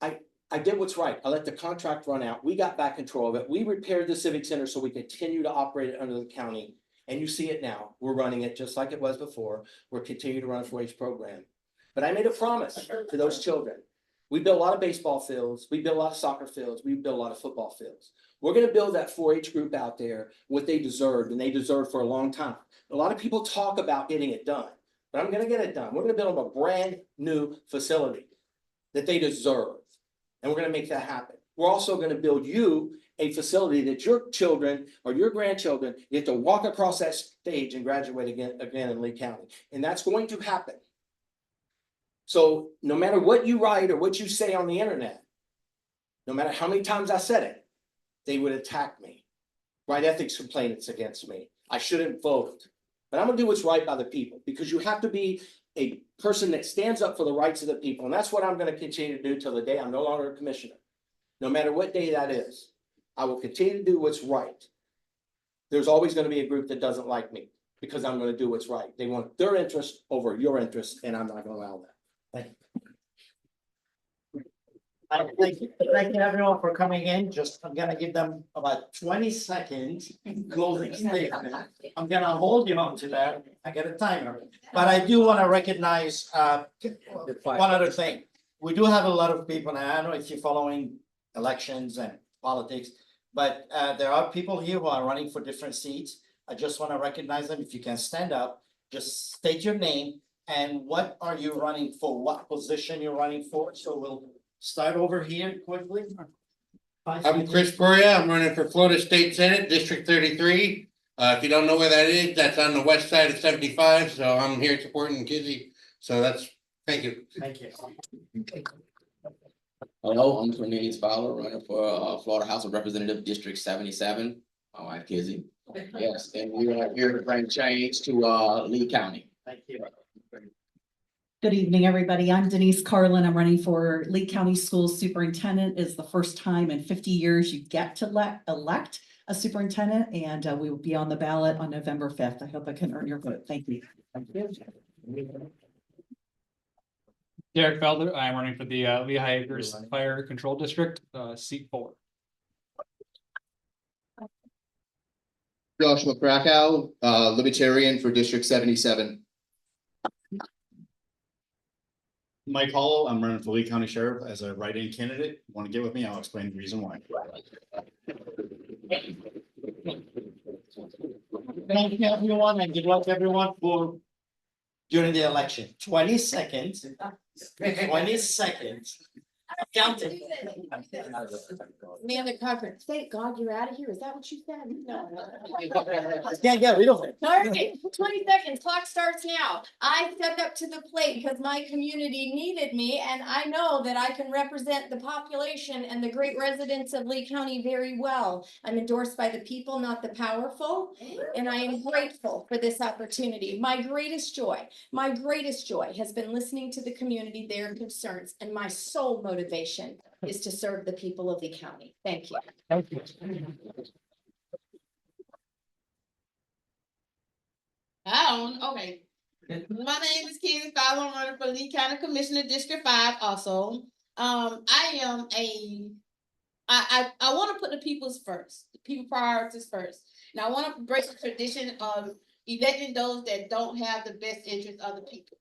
I did what's right. I let the contract run out. We got back control of it. We repaired the Civic Center so we continue to operate it under the county. And you see it now. We're running it just like it was before. We're continuing to run a 4-H program. But I made a promise to those children. We built a lot of baseball fields. We built a lot of soccer fields. We built a lot of football fields. We're going to build that 4-H group out there what they deserved, and they deserved for a long time. A lot of people talk about getting it done, but I'm going to get it done. We're going to build them a brand new facility that they deserve, and we're going to make that happen. We're also going to build you a facility that your children or your grandchildren get to walk across that stage and graduate again in Lee County, and that's going to happen. So no matter what you write or what you say on the internet, no matter how many times I said it, they would attack me, write ethics complaints against me. I shouldn't vote, but I'm gonna do what's right by the people, because you have to be a person that stands up for the rights of the people. And that's what I'm gonna continue to do till the day I'm no longer a commissioner. No matter what day that is, I will continue to do what's right. There's always gonna be a group that doesn't like me because I'm gonna do what's right. They want their interest over your interest, and I'm not gonna allow that. Thank you. Thank you everyone for coming in. I'm gonna give them about 20 seconds closing statement. I'm gonna hold you on to that. I get a timer, but I do want to recognize one other thing. We do have a lot of people, and I don't know if you're following elections and politics, but there are people here who are running for different seats. I just want to recognize them. If you can stand up, just state your name and what are you running for, what position you're running for. So we'll start over here quickly. I'm Chris Correa. I'm running for Florida State Senate, District 33. If you don't know where that is, that's on the west side of 75. So I'm here supporting Kizzy. So thank you. Thank you. Hello, I'm Cornelius Fowler, running for Florida House of Representatives, District 77. My wife Kizzy. Yes, and we are here to bring change to Lee County. Thank you. Good evening, everybody. I'm Denise Carlin. I'm running for Lee County Schools Superintendent. It's the first time in 50 years you get to elect a superintendent, and we will be on the ballot on November 5th. I hope I can earn your vote. Thank you. Derek Felder, I'm running for the Lehigh Acres Fire Control District, seat 4. Joshua Krakow, Libertarian for District 77. Mike Hollow, I'm running for Lee County Sheriff as a write-in candidate. Want to get with me? I'll explain the reason why. Thank you, everyone, and good luck, everyone, for during the election. 20 seconds. 20 seconds. Counting. Amanda Cochran, thank God you're out of here. Is that what you said? No. Can't get rid of it. All right, 20 seconds, clock starts now. I stepped up to the plate because my community needed me, and I know that I can represent the population and the great residents of Lee County very well. I'm endorsed by the people, not the powerful, and I am grateful for this opportunity. My greatest joy has been listening to the community, their concerns, and my sole motivation is to serve the people of Lee County. Thank you. Thank you. Okay. My name is Kenzie Fowler. I'm running for Lee County Commissioner District 5 also. I want to put the people's first, the people priorities first. Now I want to break the tradition of electing those that don't have the best interest of the people.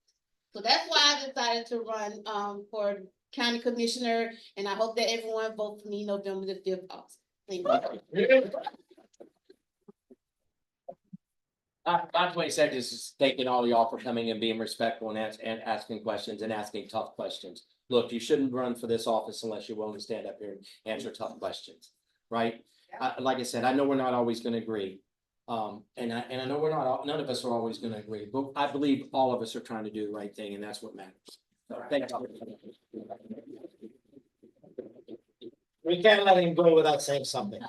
So that's why I decided to run for county commissioner, and I hope that everyone votes for me November the 5th also. Thank you. That's what he said, is thanking all y'all for coming and being respectful and asking questions and asking tough questions. Look, you shouldn't run for this office unless you're willing to stand up here and answer tough questions, right? Like I said, I know we're not always gonna agree. And I know none of us are always gonna agree, but I believe all of us are trying to do the right thing, and that's what matters. So thank you. We can't let him go without saying something.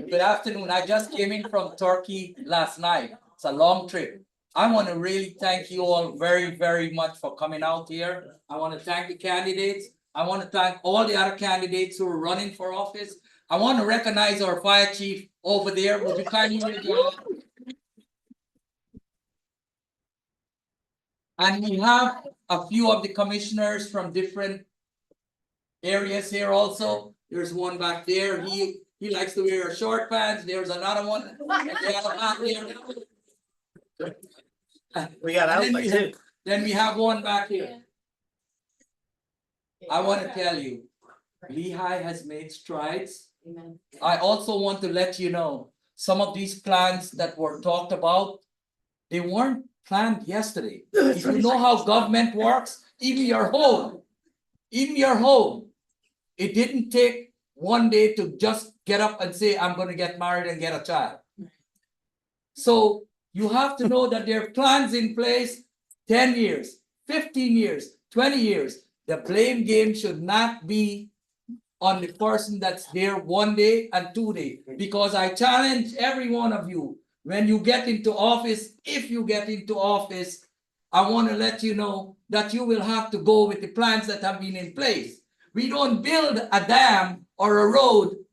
Good afternoon. I just came in from Turkey last night. It's a long trip. I want to really thank you all very, very much for coming out here. I want to thank the candidates. I want to thank all the other candidates who are running for office. I want to recognize our fire chief over there. Would you kindly raise your hand? And we have a few of the commissioners from different areas here also. There's one back there. He likes to wear short pants. There's another one. We got outlets too. Then we have one back here. I want to tell you, Lehigh has made strides. I also want to let you know, some of these plans that were talked about, they weren't planned yesterday. If you know how government works, even your home, it didn't take one day to just get up and say, I'm going to get married and get a child. So you have to know that there are plans in place 10 years, 15 years, 20 years. The blame game should not be on the person that's there 1 day and 2 days, because I challenge every one of you, when you get into office, if you get into office, I want to let you know that you will have to go with the plans that have been in place. We don't build a dam or a road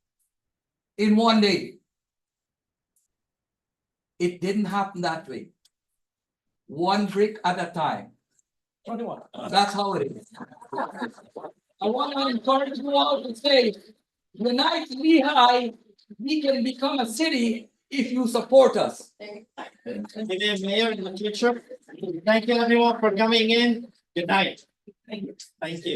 in 1 day. It didn't happen that way. One brick at a time. That's how it is. I want to encourage you all to say, unite Lehigh, we can become a city if you support us. Give him mayor in the future. Thank you, everyone, for coming in. Good night. Thank you.